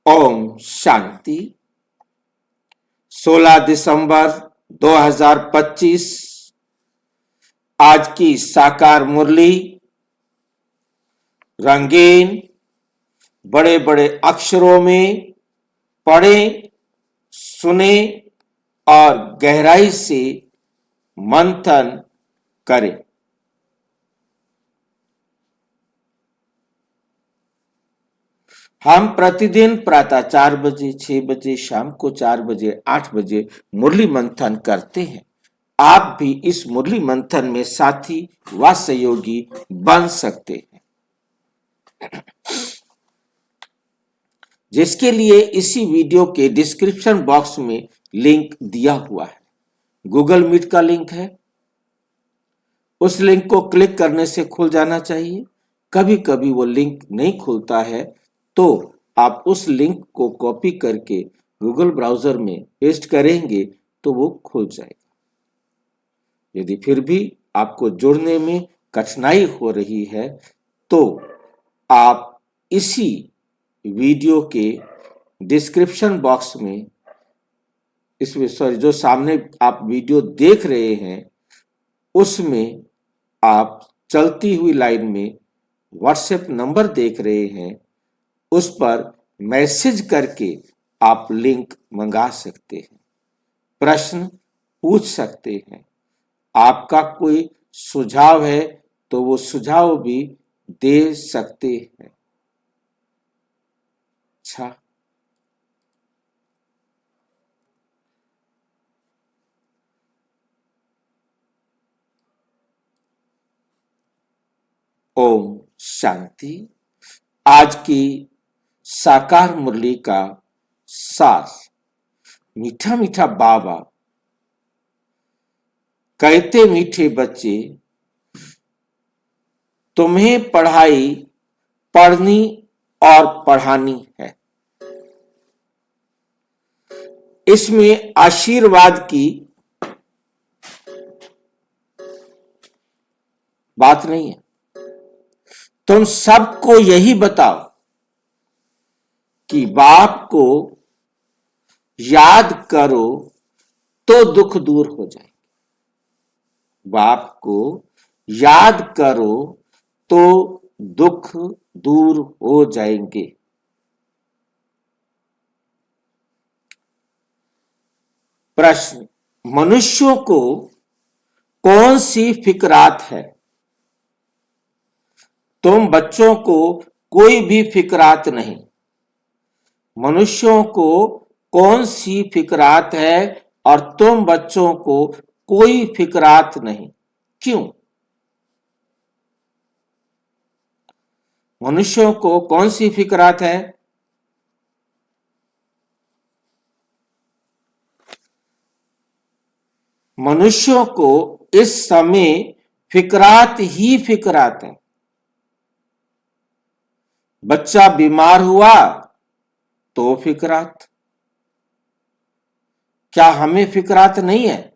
ओम शांति। 16 दिसंबर 2025 आज की साकार मुरली रंगीन बड़े बड़े अक्षरों में पढ़ें, सुने और गहराई से मंथन करें। हम प्रतिदिन प्रातः 4 बजे, 6 बजे, शाम को 4 बजे, 8 बजे मुरली मंथन करते हैं। आप भी इस मुरली मंथन में साथी व सहयोगी बन सकते हैं, जिसके लिए इसी वीडियो के डिस्क्रिप्शन बॉक्स में लिंक दिया हुआ है। गूगल मीट का लिंक है, उस लिंक को क्लिक करने से खुल जाना चाहिए। कभी कभी वो लिंक नहीं खुलता है तो आप उस लिंक को कॉपी करके गूगल ब्राउजर में पेस्ट करेंगे तो वो खुल जाएगा। यदि फिर भी आपको जुड़ने में कठिनाई हो रही है तो आप इसी वीडियो के डिस्क्रिप्शन बॉक्स में जो सामने आप वीडियो देख रहे हैं उसमें आप चलती हुई लाइन में व्हाट्सएप नंबर देख रहे हैं, उस पर मैसेज करके आप लिंक मंगा सकते हैं, प्रश्न पूछ सकते हैं। आपका कोई सुझाव है तो वो सुझाव भी दे सकते हैं। अच्छा, ओम शांति। आज की साकार मुरली का सार। मीठा मीठा बाबा कहते, मीठे बच्चे तुम्हें पढ़ाई पढ़नी और पढ़ानी है। इसमें आशीर्वाद की बात नहीं है। तुम सबको यही बताओ कि बाप को याद करो तो दुख दूर हो जाएंगे। बाप को याद करो तो दुख दूर हो जाएंगे। प्रश्न, मनुष्यों को कौन सी फिक्रात है? तुम बच्चों को कोई भी फिक्रात नहीं। मनुष्यों को कौन सी फिक्रात है और तुम बच्चों को कोई फिक्रात नहीं। क्यों? मनुष्यों को कौन सी फिक्रात है? मनुष्यों को इस समय फिक्रात ही फिक्रात है। बच्चा बीमार हुआ तो फिक्रात। क्या हमें फिक्रात नहीं है?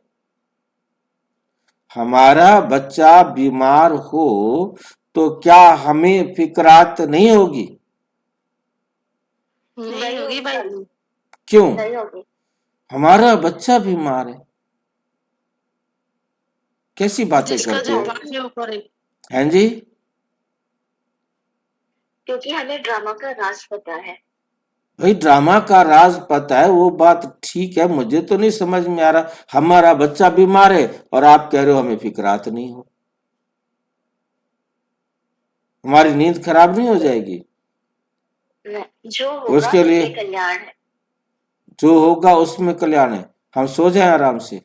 हमारा बच्चा बीमार हो तो क्या हमें फिक्रात नहीं होगी? नहीं होगी भाई। क्यों? नहीं होगी। हमारा बच्चा बीमार है। कैसी बातें करते हो? हैं जी? क्योंकि हमें ड्रामा का राज पता है। भाई ड्रामा का राज पता है, वो बात ठीक है, मुझे तो नहीं समझ में आ रहा। हमारा बच्चा बीमार है और आप कह रहे हो हमें फिक्रात नहीं हो। हमारी नींद खराब नहीं हो जाएगी? जो होगा उसके लिए उसमें कल्याण है। जो होगा उसमें कल्याण है। हम सो जाएं आराम से।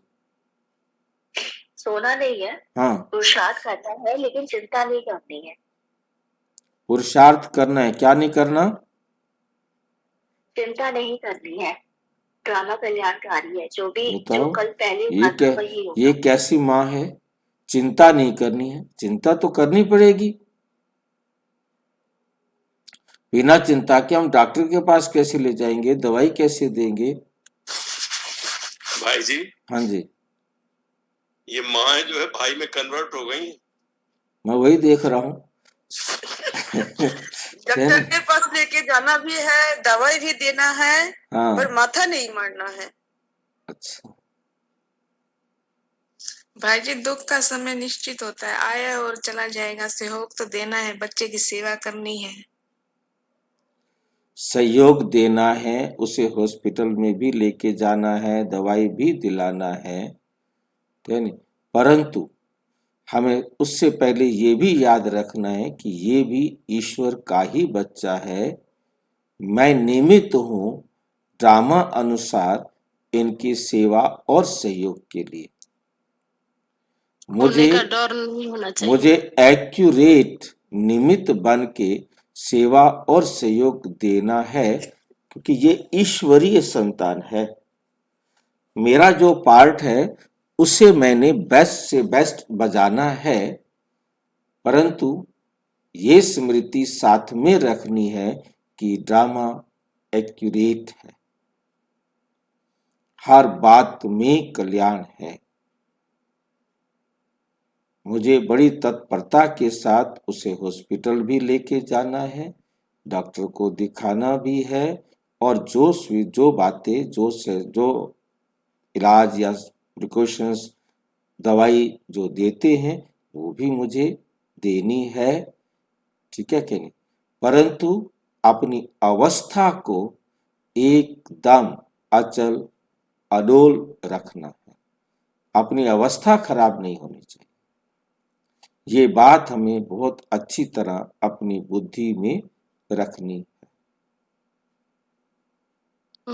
सोना नहीं है, हाँ, पुरुषार्थ करना है, लेकिन चिंता नहीं करनी है। पुरुषार्थ करना है, क्या नहीं करना? चिंता नहीं करनी है। ड्रामा कल्याणकारी है। जो बताओ, कल पहले ये हुआ था क्या, वही होगा। ये कैसी माँ है? चिंता नहीं करनी है। चिंता तो करनी पड़ेगी। बिना चिंता के हम डॉक्टर के पास कैसे ले जाएंगे, दवाई कैसे देंगे? भाई जी। हाँ जी। ये माँ जो है भाई में कन्वर्ट हो गई। मैं वही देख रहा हूँ। डॉक्टर के पास लेके जाना भी है, दवाई भी देना है, हाँ पर माथा नहीं मारना है। अच्छा भाई जी, दुख का समय निश्चित होता है, आया और चला जाएगा। सहयोग तो देना है, बच्चे की सेवा करनी है। सहयोग देना है, उसे हॉस्पिटल में भी लेके जाना है, दवाई भी दिलाना है, ठीक है नहीं? परंतु हमें उससे पहले ये भी याद रखना है कि ये भी ईश्वर का ही बच्चा है। मैं निमित्त हूँ ड्रामा अनुसार इनकी सेवा और सहयोग के लिए। होने का डर नहीं होना चाहिए। मुझे एक्यूरेट निमित्त बन के सेवा और सहयोग देना है, क्योंकि ये ईश्वरीय संतान है। मेरा जो पार्ट है उसे मैंने बेस्ट से बेस्ट बजाना है, परंतु ये स्मृति साथ में रखनी है कि ड्रामा एक्यूरेट है, हर बात में कल्याण है। मुझे बड़ी तत्परता के साथ उसे हॉस्पिटल भी लेके जाना है, डॉक्टर को दिखाना भी है, और जो बातें जो इलाज या प्रिकॉशंस दवाई जो देते हैं वो भी मुझे देनी है, ठीक है कि नहीं? परंतु अपनी अवस्था को एकदम अचल अडोल रखना है, अपनी अवस्था खराब नहीं होनी चाहिए। ये बात हमें बहुत अच्छी तरह अपनी बुद्धि में रखनी है।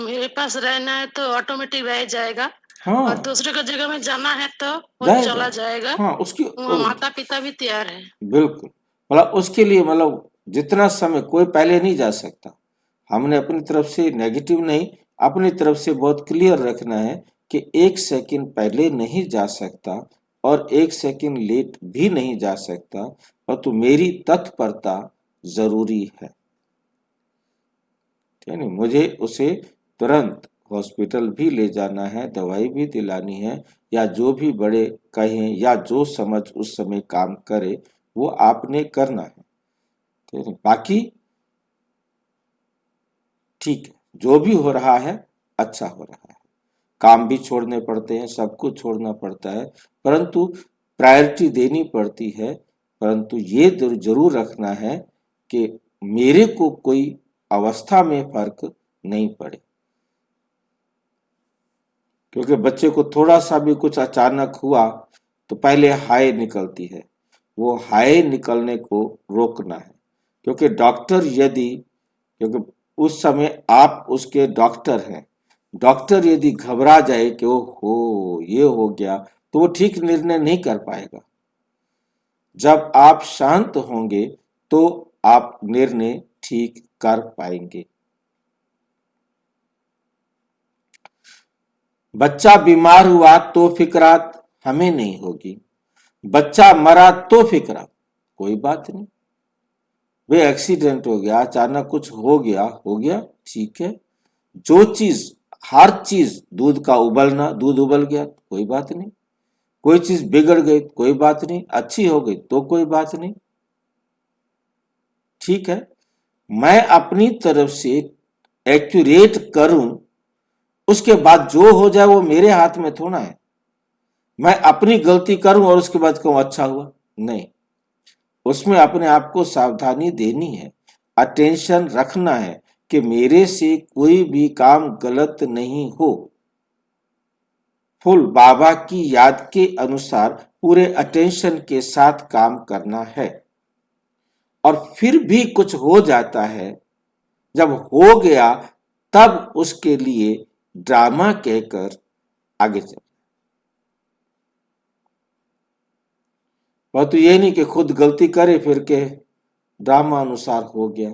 मेरे पास रहना है तो ऑटोमेटिक रह जाएगा। हाँ और दूसरे को जगह में जाना है तो वो जाएगा। चला जाएगा। हाँ उसकी माता पिता भी तैयार है। बिल्कुल, मतलब उसके लिए मतलब जितना समय कोई पहले नहीं जा सकता। हमने अपनी तरफ से नेगेटिव नहीं, अपनी तरफ से बहुत क्लियर रखना है कि 1 सेकंड पहले नहीं जा सकता और 1 सेकंड लेट भी नहीं जा सकता, परंतु मेरी तत्परता जरूरी है, ठीक है नहीं? मुझे उसे तुरंत हॉस्पिटल भी ले जाना है, दवाई भी दिलानी है, या जो भी बड़े कहें या जो समझ उस समय काम करे वो आपने करना है, ठीक है? बाकी ठीक है, जो भी हो रहा है अच्छा हो रहा है। काम भी छोड़ने पड़ते हैं, सब कुछ छोड़ना पड़ता है, परंतु प्रायोरिटी देनी पड़ती है। परंतु ये जरूर रखना है कि मेरे को कोई अवस्था में फर्क नहीं पड़े, क्योंकि बच्चे को थोड़ा सा भी कुछ अचानक हुआ तो पहले हाय निकलती है, वो हाय निकलने को रोकना है। क्योंकि क्योंकि उस समय आप उसके डॉक्टर हैं, डॉक्टर यदि घबरा जाए कि ओहो ये हो गया, तो वो ठीक निर्णय नहीं कर पाएगा। जब आप शांत होंगे तो आप निर्णय ठीक कर पाएंगे। बच्चा बीमार हुआ तो फिक्रात हमें नहीं होगी, बच्चा मरा तो फिक्रात कोई बात नहीं। वे एक्सीडेंट हो गया, अचानक कुछ हो गया, ठीक है। जो चीज हर चीज, दूध का उबलना, दूध उबल गया कोई बात नहीं, कोई चीज बिगड़ गई कोई बात नहीं, अच्छी हो गई तो कोई बात नहीं, ठीक है। मैं अपनी तरफ से एक्यूरेट करूं, उसके बाद जो हो जाए वो मेरे हाथ में थोड़ा है। मैं अपनी गलती करूं और उसके बाद कहूं अच्छा हुआ, नहीं, उसमें अपने आप को सावधानी देनी है, अटेंशन रखना है कि मेरे से कोई भी काम गलत नहीं हो। फुल बाबा की याद के अनुसार पूरे अटेंशन के साथ काम करना है। और फिर भी कुछ हो जाता है, जब हो गया तब उसके लिए ड्रामा कहकर आगे चल। परंतु ये नहीं कि खुद गलती करे फिर के ड्रामा अनुसार हो गया।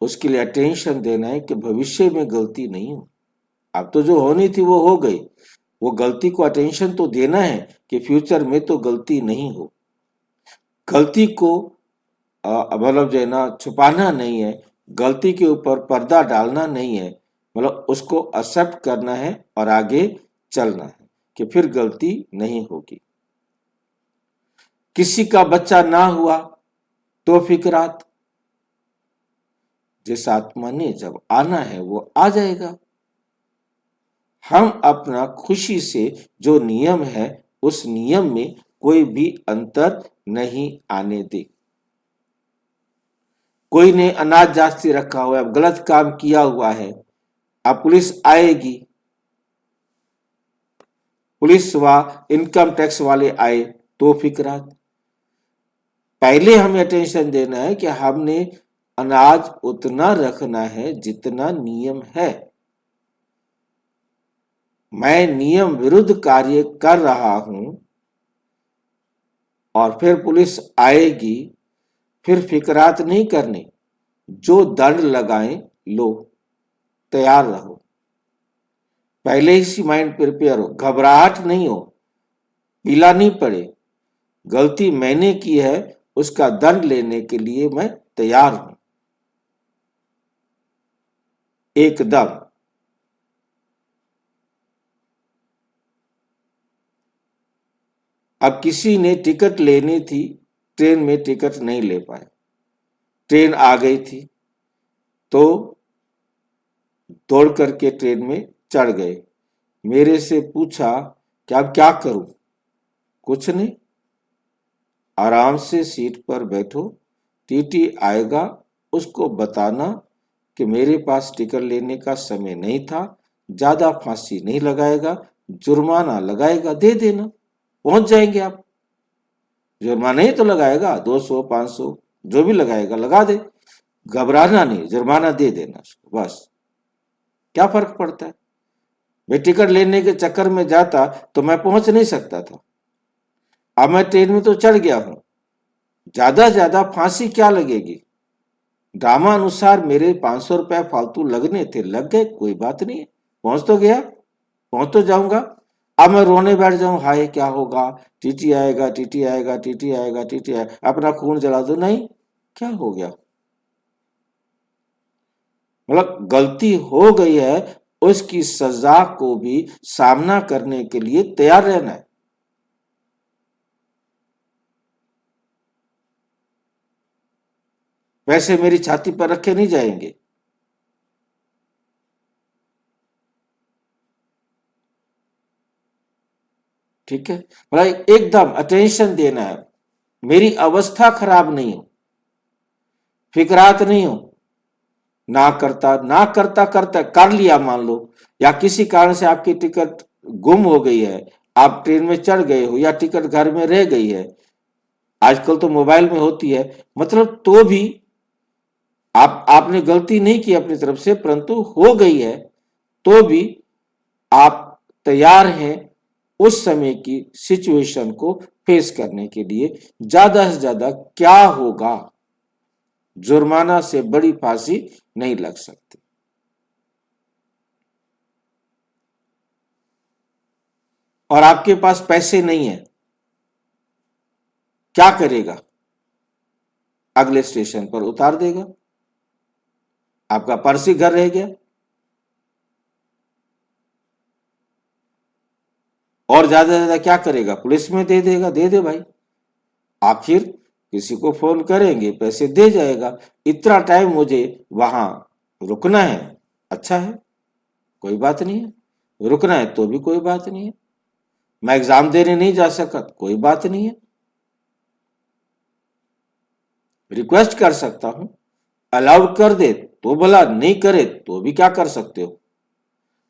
उसके लिए अटेंशन देना है कि भविष्य में गलती नहीं हो। अब तो जो होनी थी वो हो गई, वो गलती को अटेंशन तो देना है कि फ्यूचर में तो गलती नहीं हो। गलती को मतलब जो है ना छुपाना नहीं है, गलती के ऊपर पर्दा डालना नहीं है, मतलब उसको एक्सेप्ट करना है और आगे चलना है कि फिर गलती नहीं होगी। किसी का बच्चा ना हुआ तो फिक्रात, जिस आत्मा ने जब आना है वो आ जाएगा। हम अपना खुशी से जो नियम है उस नियम में कोई भी अंतर नहीं आने दे। कोई ने अनाज जास्ती रखा हुआ है, अब गलत काम किया हुआ है, अब पुलिस आएगी, पुलिस व इनकम टैक्स वाले आए तो फिक्रात। पहले हमें अटेंशन देना है कि हमने अनाज उतना रखना है जितना नियम है। मैं नियम विरुद्ध कार्य कर रहा हूं और फिर पुलिस आएगी, फिर फिक्रात नहीं करने, जो दंड लगाएं लो, तैयार रहो। पहले ही माइंड प्रिपेयर हो, घबराहट नहीं हो, पीला नहीं पड़े। गलती मैंने की है, उसका दंड लेने के लिए मैं तैयार हूं एकदम। अब किसी ने टिकट लेनी थी, ट्रेन में टिकट नहीं ले पाए, ट्रेन आ गई थी तो दौड़ करके ट्रेन में चढ़ गए। मेरे से पूछा कि अब क्या करूं? कुछ नहीं, आराम से सीट पर बैठो, टीटी आएगा, उसको बताना कि मेरे पास टिकट लेने का समय नहीं था, ज्यादा फांसी नहीं लगाएगा, जुर्माना लगाएगा, दे देना, पहुंच जाएंगे आप। जुर्माना ही तो लगाएगा, 200 500 जो भी लगाएगा लगा दे, घबराना नहीं, जुर्माना दे देना उसको, बस क्या फर्क पड़ता है। मैं टिकट लेने के चक्कर में जाता तो मैं पहुंच नहीं सकता था। अब मैं ट्रेन में तो चढ़ गया हूं, ज्यादा से ज्यादा फांसी क्या लगेगी? ड्रामा अनुसार मेरे 500 रुपए फालतू लगने थे, लग गए, कोई बात नहीं है, पहुंच तो गया, पहुंच तो जाऊंगा। अब मैं रोने बैठ जाऊं, हाय क्या होगा, टीटी आएगा, टीटी आएगा, टीटी आएगा, टीटी आएगा, अपना खून जला दो, नहीं, क्या हो गया? मतलब गलती हो गई है, उसकी सजा को भी सामना करने के लिए तैयार रहना है। वैसे मेरी छाती पर रखे नहीं जाएंगे। ठीक है, मतलब एकदम अटेंशन देना है, मेरी अवस्था खराब नहीं हो, फिक्रात नहीं हो, ना करता करता कर लिया मान लो, या किसी कारण से आपकी टिकट गुम हो गई है, आप ट्रेन में चढ़ गए हो, या टिकट घर में रह गई है, आजकल तो मोबाइल में होती है, मतलब तो भी आपने गलती नहीं की अपनी तरफ से, परंतु हो गई है, तो भी आप तैयार हैं उस समय की सिचुएशन को फेस करने के लिए। ज्यादा से ज्यादा क्या होगा, जुर्माना से बड़ी फांसी नहीं लग सकती। और आपके पास पैसे नहीं है, क्या करेगा? अगले स्टेशन पर उतार देगा, आपका पर्स ही घर रह गया। और ज्यादा से ज्यादा क्या करेगा? पुलिस में दे देगा, दे दे भाई, आखिर किसी को फोन करेंगे, पैसे दे जाएगा, इतना टाइम मुझे वहां रुकना है, अच्छा है, कोई बात नहीं है, रुकना है तो भी कोई बात नहीं है, मैं एग्जाम देने नहीं जा सका, कोई बात नहीं है, रिक्वेस्ट कर सकता हूं, अलाउड कर दे तो भला, नहीं करे तो भी क्या कर सकते हो?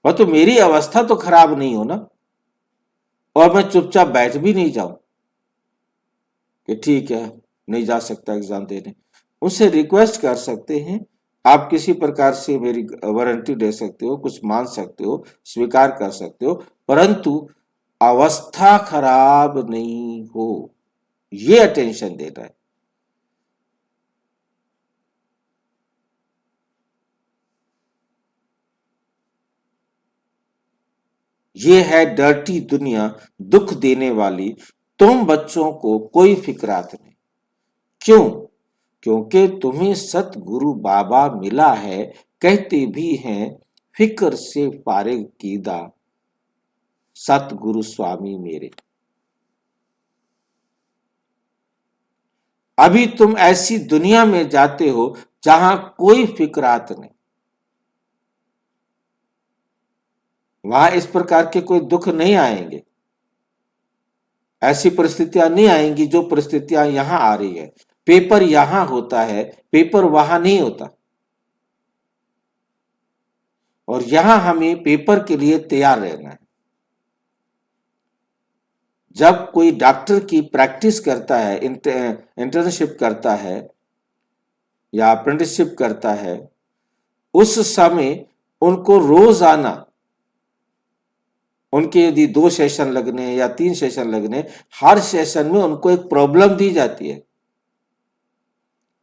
वह तो मेरी अवस्था तो खराब नहीं हो ना, और मैं चुपचाप बैठ भी नहीं जाऊं कि ठीक है नहीं जा सकता एग्जाम देने। उनसे रिक्वेस्ट कर सकते हैं, आप किसी प्रकार से मेरी वारंटी दे सकते हो, कुछ मान सकते हो, स्वीकार कर सकते हो, परंतु अवस्था खराब नहीं हो, ये अटेंशन देना है। ये है डर्टी दुनिया, दुख देने वाली। तुम बच्चों को कोई फिक्रात नहीं, क्यों? क्योंकि तुम्हें सतगुरु बाबा मिला है, कहते भी हैं फिक्र से फारिग कीदा सतगुरु स्वामी मेरे। अभी तुम ऐसी दुनिया में जाते हो जहां कोई फिक्रात नहीं, वहां इस प्रकार के कोई दुख नहीं आएंगे, ऐसी परिस्थितियां नहीं आएंगी जो परिस्थितियां यहां आ रही है। पेपर यहां होता है, पेपर वहां नहीं होता, और यहां हमें पेपर के लिए तैयार रहना है। जब कोई डॉक्टर की प्रैक्टिस करता है, इंटर्नशिप करता है या अप्रेंटिसशिप करता है, उस समय उनको रोजाना, उनके यदि 2 सेशन लगने या 3 सेशन लगने, हर सेशन में उनको एक प्रॉब्लम दी जाती है,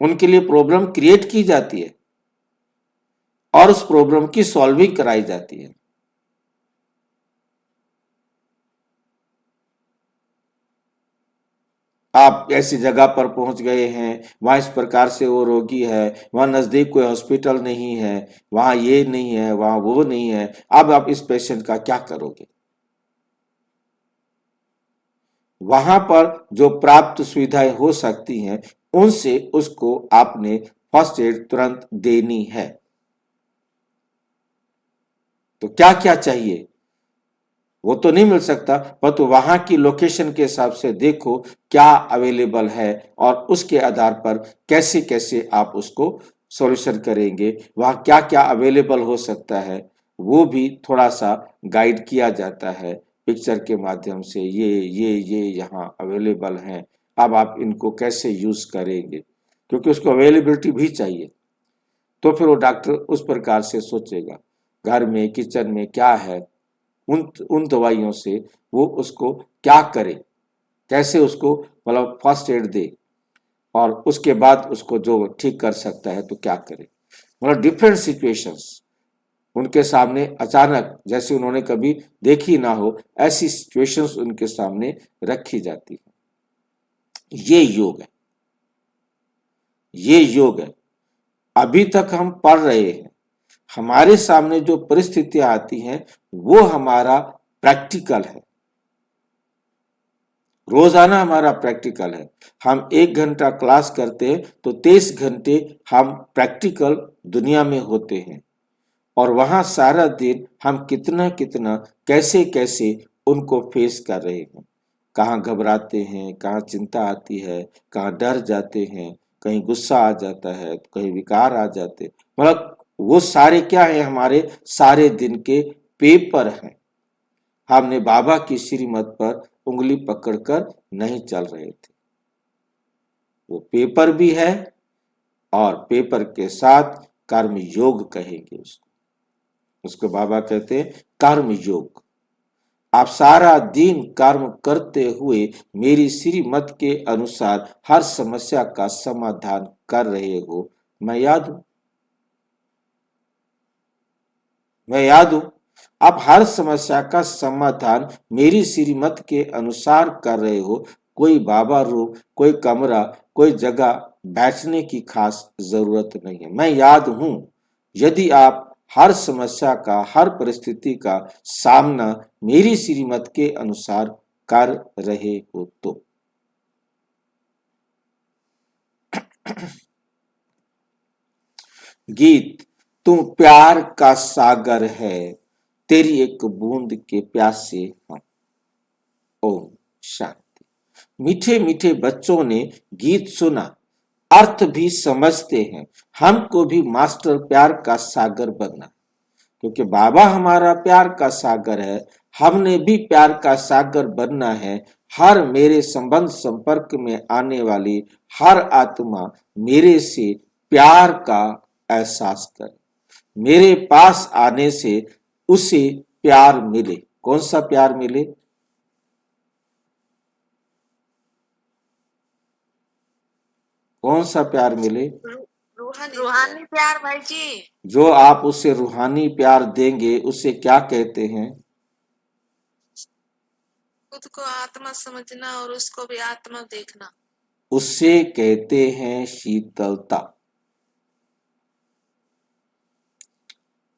उनके लिए प्रॉब्लम क्रिएट की जाती है और उस प्रॉब्लम की सॉल्विंग कराई जाती है। आप ऐसी जगह पर पहुंच गए हैं, वहां इस प्रकार से वो रोगी है, वहां नजदीक कोई हॉस्पिटल नहीं है, वहां ये नहीं है, वहां वो नहीं है, अब आप इस पेशेंट का क्या करोगे? वहां पर जो प्राप्त सुविधाएं हो सकती हैं, उनसे उसको आपने फर्स्ट एड तुरंत देनी है। तो क्या क्या चाहिए वो तो नहीं मिल सकता, पर तो वहां की लोकेशन के हिसाब से देखो क्या अवेलेबल है और उसके आधार पर कैसे कैसे आप उसको सॉल्यूशन करेंगे, वहां क्या क्या अवेलेबल हो सकता है वो भी थोड़ा सा गाइड किया जाता है पिक्चर के माध्यम से। ये यहाँ अवेलेबल हैं, अब आप इनको कैसे यूज करेंगे, क्योंकि उसको अवेलेबिलिटी भी चाहिए। तो फिर वो डॉक्टर उस प्रकार से सोचेगा घर में किचन में क्या है, उन दवाइयों से वो उसको क्या करे, कैसे उसको मतलब फर्स्ट एड दे, और उसके बाद उसको जो ठीक कर सकता है तो क्या करे। मतलब डिफरेंट सिचुएशंस उनके सामने अचानक, जैसे उन्होंने कभी देखी ना हो, ऐसी सिचुएशंस उनके सामने रखी जाती है। ये योग है, ये योग है। अभी तक हम पढ़ रहे हैं, हमारे सामने जो परिस्थितियां आती हैं वो हमारा प्रैक्टिकल है, रोजाना हमारा प्रैक्टिकल है। हम 1 घंटा क्लास करते हैं तो 23 घंटे हम प्रैक्टिकल दुनिया में होते हैं, और वहां सारा दिन हम कितना कितना कैसे कैसे उनको फेस कर रहे हैं, कहाँ घबराते हैं, कहाँ चिंता आती है, कहाँ डर जाते हैं, कहीं गुस्सा आ जाता है, कहीं विकार आ जाते, मतलब वो सारे क्या है, हमारे सारे दिन के पेपर हैं। हमने बाबा की श्रीमत पर उंगली पकड़कर नहीं चल रहे थे, वो पेपर भी है और पेपर के साथ कर्म योग कहेंगे उसको बाबा कहते हैं कर्म योग। आप सारा दिन कर्म करते हुए मेरी श्रीमत के अनुसार हर समस्या का समाधान कर रहे हो, मैं याद हूं, मैं याद हूं। आप हर समस्या का समाधान मेरी श्रीमत के अनुसार कर रहे हो, कोई बाबा रूम, कोई कमरा, कोई जगह बैठने की खास जरूरत नहीं है, मैं याद हूं। यदि आप हर समस्या का, हर परिस्थिति का सामना मेरी श्रीमत के अनुसार कर रहे हो तो। गीत, तू प्यार का सागर है, तेरी एक बूंद के प्यासे हम। ओम शांति। मीठे मीठे बच्चों ने गीत सुना, अर्थ भी समझते हैं। हमको भी मास्टर प्यार का सागर बनना, क्योंकि बाबा हमारा प्यार का सागर है, हमने भी प्यार का सागर बनना है। हर मेरे संबंध संपर्क में आने वाली हर आत्मा मेरे से प्यार का एहसास करे, मेरे पास आने से उसे प्यार मिले। कौन सा प्यार मिले? कौन सा प्यार मिले? रूहानी प्यार भाई जी। जो आप उसे रूहानी प्यार देंगे उसे क्या कहते हैं? खुद को आत्मा समझना और उसको भी आत्मा देखना, उससे कहते हैं शीतलता।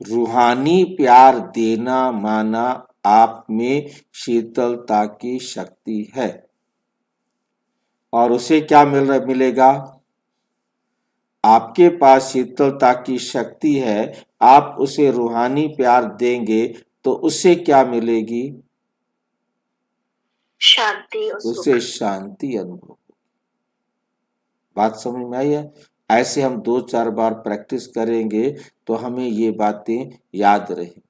रूहानी प्यार देना माना आप में शीतलता की शक्ति है, और उसे क्या मिलेगा? आपके पास शीतलता की शक्ति है, आप उसे रूहानी प्यार देंगे तो उससे क्या मिलेगी? शांति और सुख। उससे शांति अनुभव होगी। बात समझ में आई है? ऐसे हम 2-4 बार प्रैक्टिस करेंगे तो हमें ये बातें याद रहेंगी।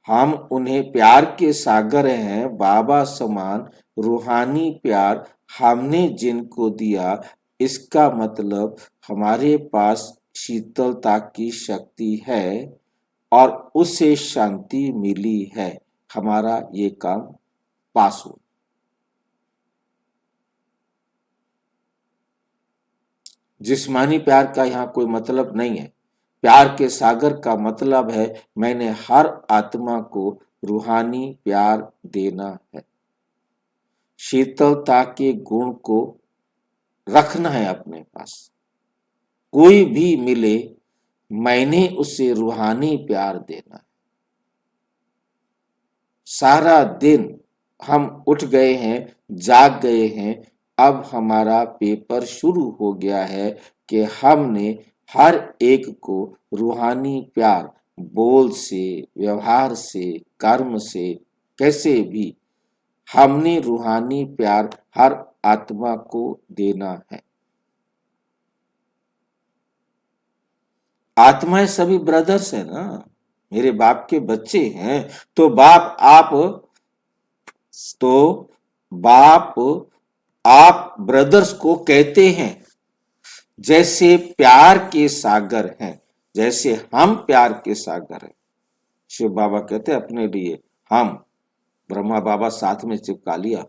हम उन्हें प्यार के सागर हैं, बाबा समान रूहानी प्यार हमने जिनको दिया, इसका मतलब हमारे पास शीतलता की शक्ति है और उससे शांति मिली है। हमारा ये काम पास हो। जिस्मानी प्यार का यहाँ कोई मतलब नहीं है। प्यार के सागर का मतलब है मैंने हर आत्मा को रूहानी प्यार देना है। शीतलता के गुण को रखना है अपने पास। कोई भी मिले, मैंने उसे रूहानी प्यार देना है। सारा दिन हम उठ गए हैं, जाग गए हैं, अब हमारा पेपर शुरू हो गया है कि हमने हर एक को रूहानी प्यार बोल से, व्यवहार से, कर्म से, कैसे भी हमने रूहानी प्यार हर आत्मा को देना है। आत्माएं सभी ब्रदर्स है ना, मेरे बाप के बच्चे हैं। तो बाप आप ब्रदर्स को कहते हैं जैसे प्यार के सागर हैं, जैसे हम प्यार के सागर हैं। शिव बाबा कहते हैं अपने लिए, हम ब्रह्मा बाबा साथ में चिपका लिया,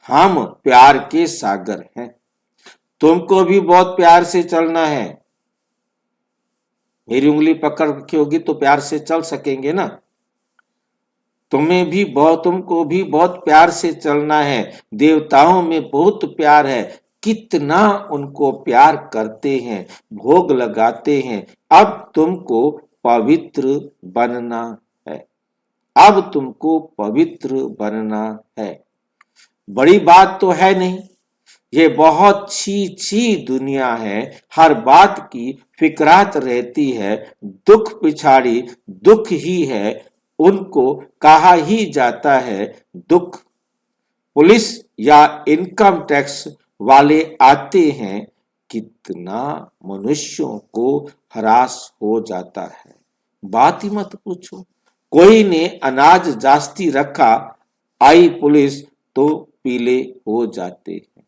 हम प्यार के सागर हैं। तुमको भी बहुत प्यार से चलना है। मेरी उंगली पकड़ रखी होगी तो प्यार से चल सकेंगे ना। तुमको भी बहुत प्यार से चलना है। देवताओं में बहुत प्यार है, कितना उनको प्यार करते हैं, भोग लगाते हैं। अब तुमको पवित्र बनना है, अब तुमको पवित्र बनना है। बड़ी बात तो है नहीं, ये बहुत छी दुनिया है। हर बात की फिक्रात रहती है, दुख पिछाड़ी दुख ही है, उनको कहा ही जाता है दुख। पुलिस या इनकम टैक्स वाले आते हैं, कितना मनुष्यों को हरास हो जाता है, बात ही मत पूछो। कोई ने अनाज जास्ती रखा, आई पुलिस तो पीले हो जाते हैं।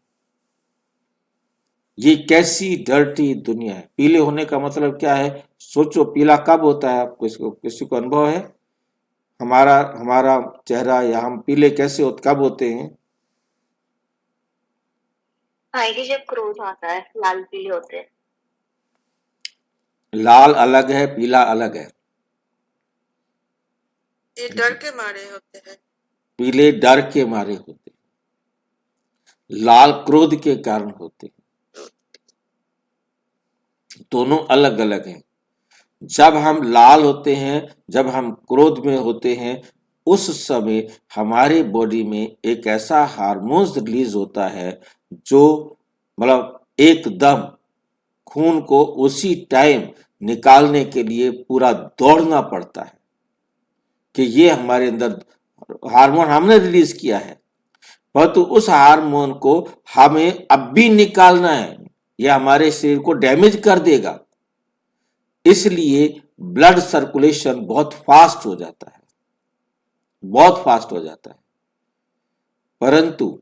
ये कैसी डर्टी दुनिया है। पीले होने का मतलब क्या है? सोचो पीला कब होता है? आपको किसी को अनुभव है? हमारा चेहरा या हम पीले कैसे कब होते हैं? आएगी जब क्रोध आता है, लाल पीले होते हैं। लाल अलग है, पीला अलग है। ये डर के मारे होते हैं। पीले डर के मारे होते हैं, लाल क्रोध के कारण होते हैं। दोनों अलग अलग हैं। जब हम लाल होते हैं, जब हम क्रोध में होते हैं, उस समय हमारे बॉडी में एक ऐसा हार्मोन्स रिलीज होता है जो मतलब एकदम खून को उसी टाइम निकालने के लिए पूरा दौड़ना पड़ता है कि ये हमारे अंदर हार्मोन हमने रिलीज किया है, परंतु उस हार्मोन को हमें अब भी निकालना है, यह हमारे शरीर को डैमेज कर देगा। इसलिए ब्लड सर्कुलेशन बहुत फास्ट हो जाता है, बहुत फास्ट हो जाता है। परंतु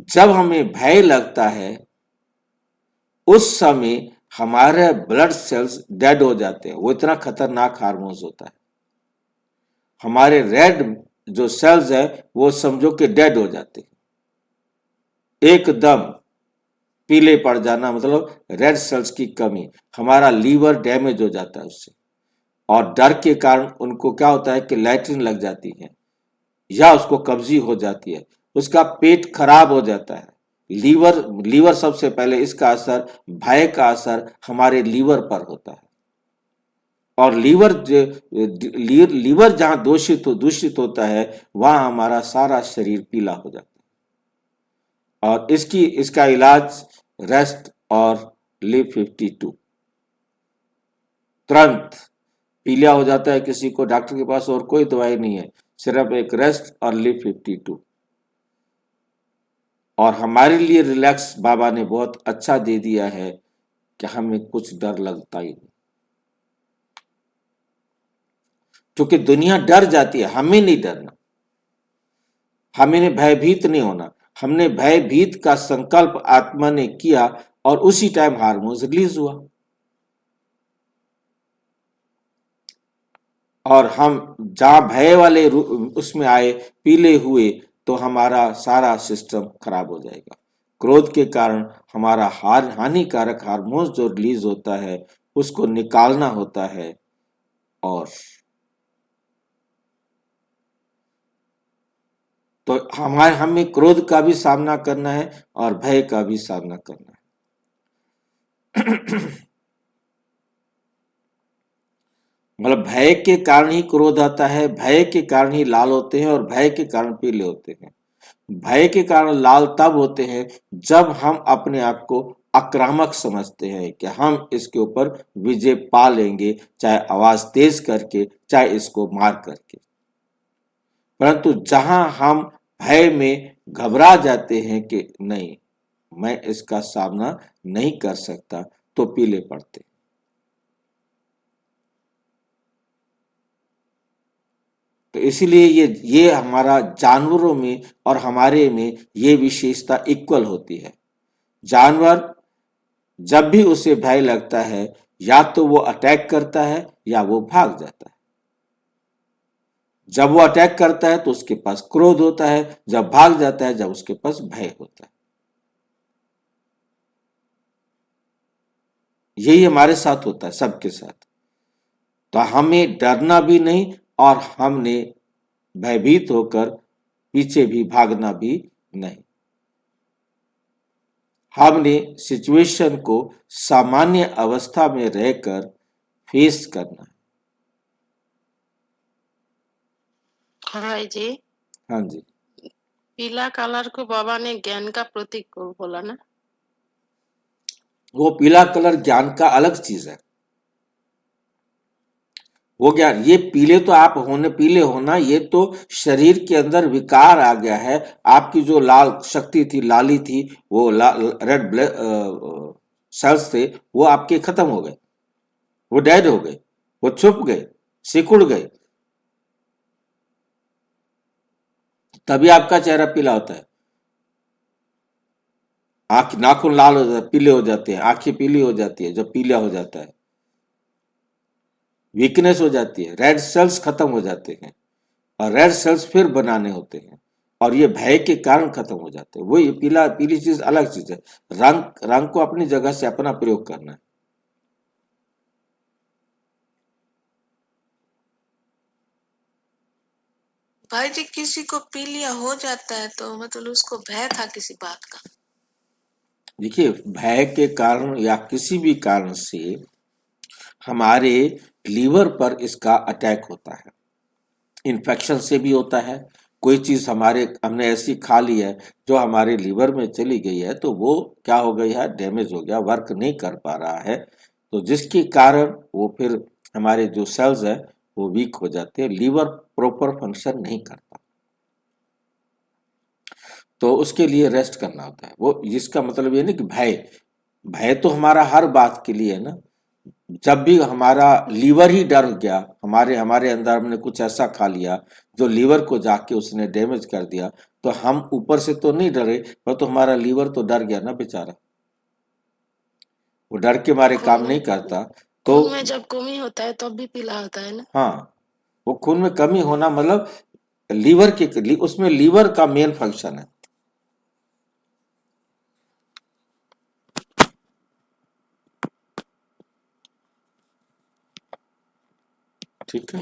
जब हमें भय लगता है, उस समय हमारे ब्लड सेल्स डेड हो जाते हैं। वो इतना खतरनाक हार्मोन्स होता है। हमारे रेड जो सेल्स है वो समझो कि डेड हो जाते हैं, एकदम पीले पड़ जाना, मतलब रेड सेल्स की कमी। हमारा लीवर डैमेज हो जाता है उससे, और डर के कारण उनको क्या होता है कि लैट्रिन लग जाती है या उसको कब्जी हो जाती है, उसका पेट खराब हो जाता है। लीवर सबसे पहले इसका असर, भय का असर हमारे लीवर पर होता है, और लीवर जहां दूषित होता है वहां हमारा सारा शरीर पीला हो जाता है। और इसका इलाज रेस्ट और लिव 52। तुरंत पीलिया हो जाता है किसी को, डॉक्टर के पास और कोई दवाई नहीं है, सिर्फ एक रेस्ट और लिव 52। और हमारे लिए रिलैक्स बाबा ने बहुत अच्छा दे दिया है कि हमें कुछ डर लगता ही नहीं, क्योंकि दुनिया डर जाती है, हमें नहीं डरना, हमें भयभीत नहीं होना। हमने भयभीत का संकल्प आत्मा ने किया और उसी टाइम हार्मोन्स रिलीज हुआ, और हम जहां भय वाले उसमें आए, पीले हुए, तो हमारा सारा सिस्टम खराब हो जाएगा। क्रोध के कारण हमारा हानिकारक हार्मोन्स जो रिलीज होता है उसको निकालना होता है, और तो हमें क्रोध का भी सामना करना है और भय का भी सामना करना है। मतलब भय के कारण ही क्रोध आता है, भय के कारण ही लाल होते हैं और भय के कारण पीले होते हैं। भय के कारण लाल तब होते हैं जब हम अपने आप को आक्रामक समझते हैं कि हम इसके ऊपर विजय पा लेंगे, चाहे आवाज तेज करके, चाहे इसको मार करके। परंतु जहां हम भय में घबरा जाते हैं कि नहीं, मैं इसका सामना नहीं कर सकता, तो पीले पड़ते। तो इसीलिए ये हमारा जानवरों में और हमारे में ये विशेषता इक्वल होती है। जानवर जब भी उसे भय लगता है, या तो वो अटैक करता है या वो भाग जाता है। जब वो अटैक करता है तो उसके पास क्रोध होता है, जब भाग जाता है जब उसके पास भय होता है। यही हमारे साथ होता है, सबके साथ। तो हमें डरना भी नहीं और हमने भयभीत होकर पीछे भी भागना भी नहीं। हमने सिचुएशन को सामान्य अवस्था में रहकर फेस करना है। हाँ जी। हाँ जी, पीला कलर को बाबा ने ज्ञान का प्रतीक को बोला ना। वो पीला कलर ज्ञान का अलग चीज है। वो ज्ञान, ये पीले तो आप होने, पीले होना ये तो शरीर के अंदर विकार आ गया है। आपकी जो लाल शक्ति थी, लाली थी, वो रेड ब्लड सेल्स थे, वो आपके खत्म हो गए, वो डेड हो गए, वो छुप गए, सिकुड़ गए, तभी आपका चेहरा पीला होता है। आंख, नाखून लाल हो जाते, पीले हो जाते हैं, आंखें पीली हो जाती है जब पीला हो जाता है, वीकनेस हो जाती है, रेड सेल्स खत्म हो जाते हैं, और रेड सेल्स फिर बनाने होते हैं, और ये भय के कारण खत्म हो जाते हैं। वो ये पीली चीज अलग चीज है। रंग को अपनी जगह से अपना प्रयोग करना है। भाई जी, किसी को पीलिया हो जाता है तो मतलब उसको भय था किसी बात का। देखिए, भय के कारण या किसी भी कारण से हमारे लीवर पर इसका अटैक होता है। इन्फेक्शन से भी होता है। कोई चीज हमने ऐसी खा ली है जो हमारे लीवर में चली गई है, तो वो क्या हो गई है, डैमेज हो गया, वर्क नहीं कर पा रहा है, तो जिसके कारण वो फिर हमारे जो सेल्स है वो वीक हो जाते हैं, लीवर प्रॉपर फंक्शन नहीं करता, तो उसके लिए रेस्ट करना होता है। वो जिसका मतलब ये नहीं कि भय तो हमारा हर बात के लिए है ना। जब भी हमारा लीवर ही डर गया, हमारे अंदर हमने कुछ ऐसा खा लिया जो लीवर को जाके उसने डैमेज कर दिया, तो हम ऊपर से तो नहीं डरे, पर तो हमारा लीवर तो डर गया ना बेचारा, वो डर के मारे काम नहीं करता। तो खून में जब कमी होता है तब भी पीला होता है ना। हाँ, वो खून में कमी होना मतलब उसमें लीवर का मेन फंक्शन है। ठीक है,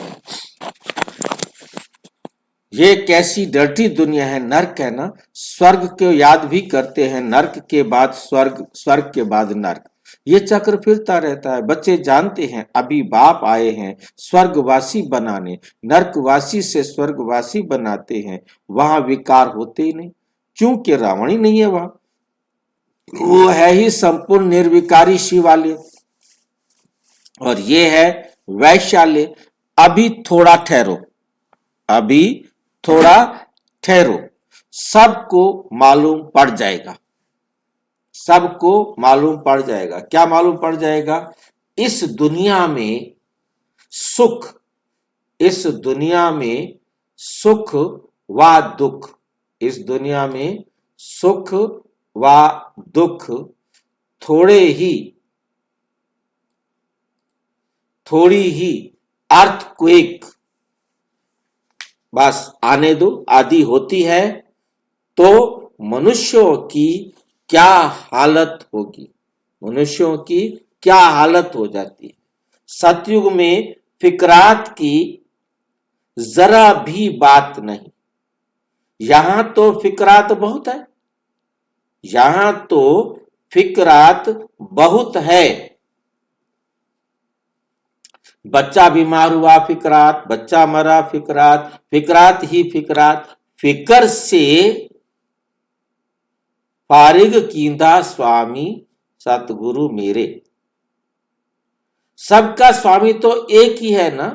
ये कैसी डर्टी दुनिया है, नर्क है ना। स्वर्ग को याद भी करते हैं, नर्क के बाद स्वर्ग, स्वर्ग के बाद नर्क, ये चक्र फिरता रहता है। बच्चे जानते हैं अभी बाप आए हैं स्वर्गवासी बनाने, नर्कवासी से स्वर्गवासी बनाते हैं, वहां विकार होते ही नहीं, क्योंकि रावण ही नहीं है वहां। वो है ही संपूर्ण निर्विकारी शिवालय और ये है वैशाल्य। अभी थोड़ा ठहरो, अभी थोड़ा ठहरो, सबको मालूम पड़ जाएगा, सबको मालूम पड़ जाएगा। क्या मालूम पड़ जाएगा? इस दुनिया में सुख, इस दुनिया में सुख व दुख, इस दुनिया में सुख व दुख थोड़ी ही अर्थक्वेक बस आने दो, आदि होती है तो मनुष्यों की क्या हालत होगी, मनुष्यों की क्या हालत हो जाती है। सतयुग में फिकरात की जरा भी बात नहीं। यहां तो फिकरात बहुत है, यहां तो फिकरात बहुत है। बच्चा बीमार हुआ फिकरात, बच्चा मरा फिकरात, फिकरात ही फिकरात। फिकर से फारिग कींदा स्वामी सतगुरु मेरे। सबका स्वामी तो एक ही है ना।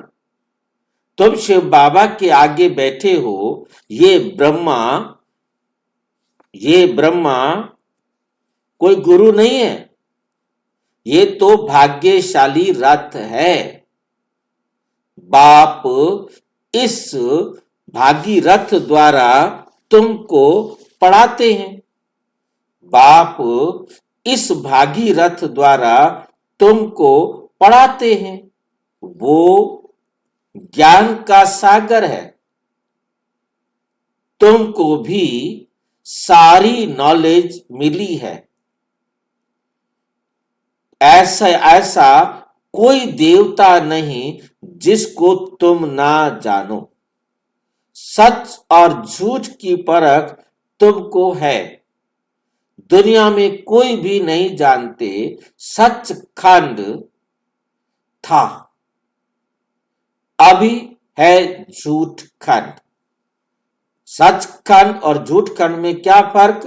तुम शिव बाबा के आगे बैठे हो, ये ब्रह्मा कोई गुरु नहीं है, ये तो भाग्यशाली रथ है। बाप इस भागीरथ द्वारा तुमको पढ़ाते हैं, बाप इस भागीरथ द्वारा तुमको पढ़ाते हैं। वो ज्ञान का सागर है, तुमको भी सारी नॉलेज मिली है। ऐसा कोई देवता नहीं जिसको तुम ना जानो। सच और झूठ की परख तुमको है। दुनिया में कोई भी नहीं जानते सचखंड था, अभी है झूठ खंड। सचखंड और झूठ खंड में क्या फर्क?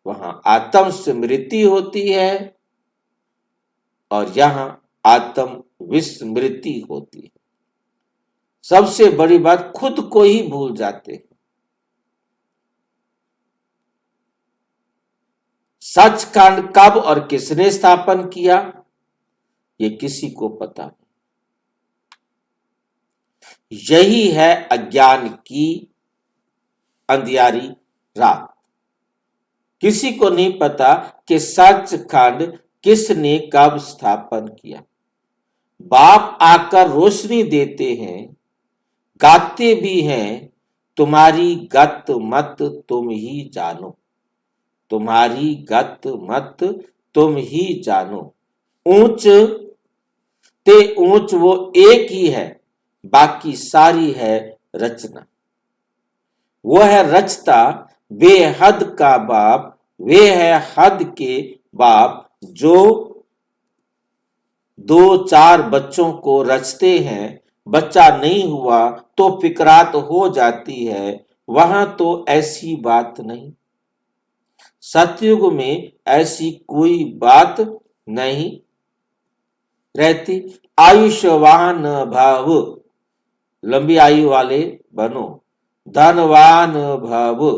वहां आत्म स्मृति होती है और यहां आत्म विस्मृति होती है। सबसे बड़ी बात, खुद को ही भूल जाते हैं। सचखंड कब और किसने स्थापन किया, ये किसी को पता नहीं। यही है अज्ञान की अंधियारी रात। किसी को नहीं पता कि सचखंड किसने कब स्थापन किया। बाप आकर रोशनी देते हैं, गाते भी हैं, तुम्हारी गत मत तुम ही जानो, तुम्हारी गत मत तुम ही जानो। ऊंच ते ऊंच वो एक ही है, बाकी सारी है रचना। वो है रचता, बेहद का बाप, वे है हद के बाप जो 2-4 बच्चों को रचते हैं। बच्चा नहीं हुआ तो फिकरात हो जाती है, वहां तो ऐसी बात नहीं। सतयुग में ऐसी कोई बात नहीं रहती। आयुष्यवान भव, लंबी आयु वाले बनो, धनवान भव।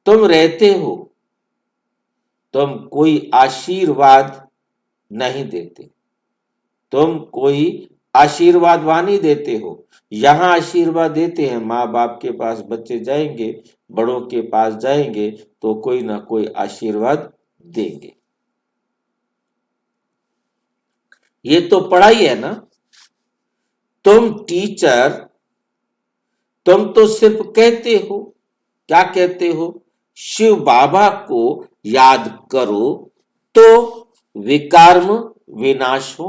तुम रहते हो, तुम कोई आशीर्वाद नहीं देते, तुम कोई आशीर्वाद वाणी देते हो। यहां आशीर्वाद देते हैं, माँ बाप के पास बच्चे जाएंगे, बड़ों के पास जाएंगे तो कोई ना कोई आशीर्वाद देंगे। ये तो पढ़ाई है ना। तुम टीचर, तुम तो सिर्फ कहते हो, क्या कहते हो? शिव बाबा को याद करो तो विकर्म विनाश हो।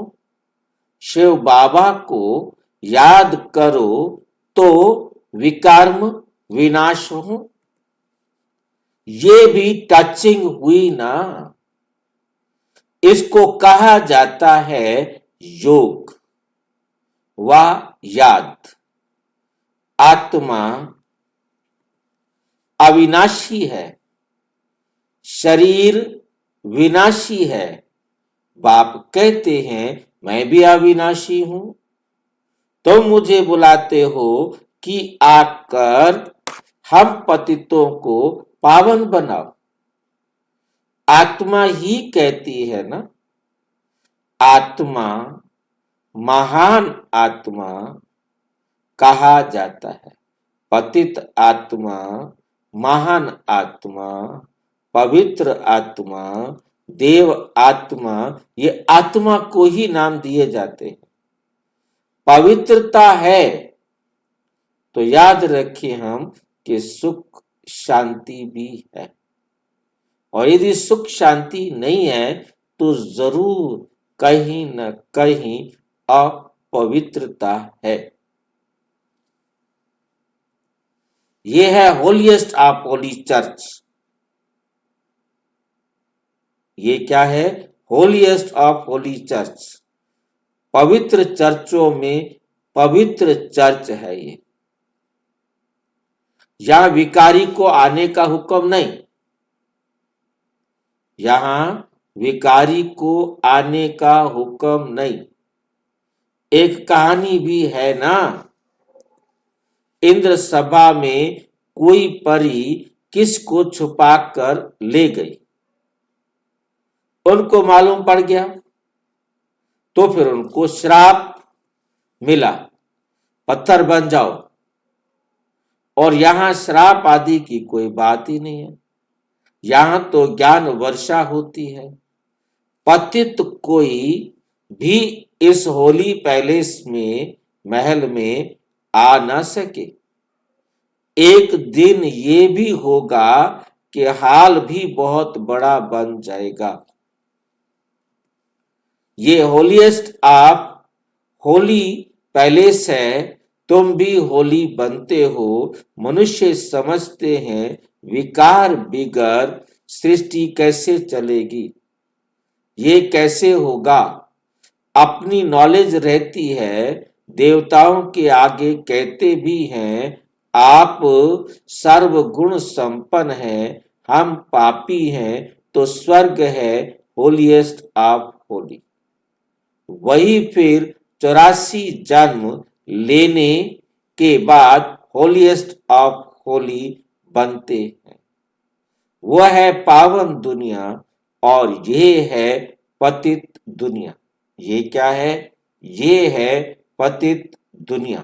शिव बाबा को याद करो तो विकर्म विनाश हो। ये भी टचिंग हुई ना। इसको कहा जाता है योग व याद। आत्मा अविनाशी है, शरीर विनाशी है। बाप कहते हैं मैं भी अविनाशी हूं। तुम मुझे बुलाते हो कि आकर हम पतितों को पावन बनाओ। आत्मा ही कहती है ना, आत्मा महान आत्मा कहा जाता है। पतित आत्मा, महान आत्मा, पवित्र आत्मा, देव आत्मा, ये आत्मा को ही नाम दिए जाते हैं। पवित्रता है तो याद रखिए हम कि सुख शांति भी है, और यदि सुख शांति नहीं है तो जरूर कहीं न कहीं अपवित्रता है। ये है होलीएस्ट ऑफ होली चर्च। ये क्या है? Holiest of Holi church. पवित्र चर्चों में पवित्र चर्च है ये। यहां विकारी को आने का हुक्म नहीं, यहां विकारी को आने का हुक्म नहीं। एक कहानी भी है ना, इंद्र सभा में कोई परी किसको छुपाकर ले गई, उनको मालूम पड़ गया तो फिर उनको श्राप मिला, पत्थर बन जाओ। और यहां श्राप आदि की कोई बात ही नहीं है, यहां तो ज्ञान वर्षा होती है। पतित कोई भी इस होली पैलेस में, महल में आ न सके। एक दिन ये भी होगा कि हाल भी बहुत बड़ा बन जाएगा। ये होलीएस्ट ऑफ होली पैलेस है, तुम भी होली बनते हो। मनुष्य समझते हैं विकार बिगर सृष्टि कैसे चलेगी, ये कैसे होगा। अपनी नॉलेज रहती है, देवताओं के आगे कहते भी हैं आप सर्वगुण संपन्न हैं, हम पापी हैं, तो स्वर्ग है होलीएस्ट ऑफ होली। वही फिर 84 जन्म लेने के बाद होलीएस्ट ऑफ होली बनते हैं। वह है पावन दुनिया और ये है पतित दुनिया। ये क्या है? ये है पतित दुनिया।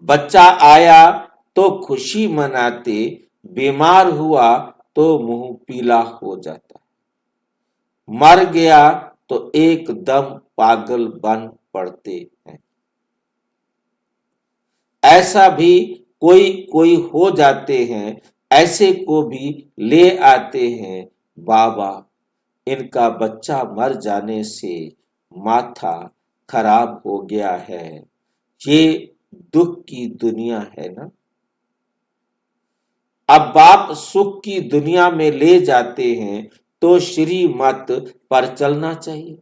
बच्चा आया तो खुशी मनाते, बीमार हुआ तो मुंह पीला हो जाता, मर गया तो एकदम पागल बन पड़ते हैं। ऐसा भी कोई कोई हो जाते हैं, ऐसे को भी ले आते हैं। बाबा, इनका बच्चा मर जाने से माथा खराब हो गया है। ये दुख की दुनिया है ना। अब बाप सुख की दुनिया में ले जाते हैं तो श्रीमत पर चलना चाहिए।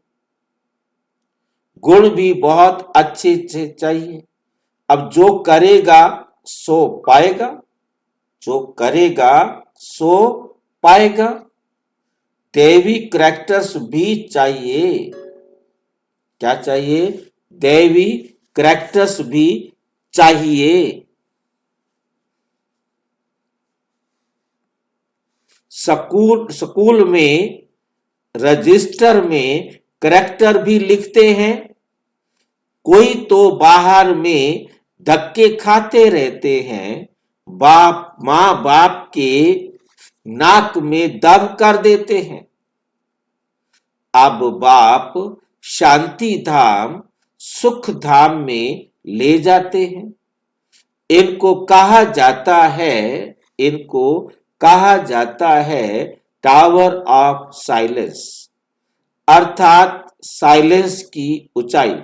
गुण भी बहुत अच्छे से चाहिए। अब जो करेगा सो पाएगा, जो करेगा सो पाएगा। दैवी कैरेक्टर्स भी चाहिए। क्या चाहिए? दैवी कैरेक्टर्स भी चाहिए। स्कूल में रजिस्टर में कैरेक्टर भी लिखते हैं। कोई तो बाहर में धक्के खाते रहते हैं, बाप माँ बाप के नाक में दम कर देते हैं। अब बाप शांति धाम, सुख धाम में ले जाते हैं। इनको कहा जाता है, इनको कहा जाता है टावर ऑफ साइलेंस, अर्थात साइलेंस की ऊंचाई,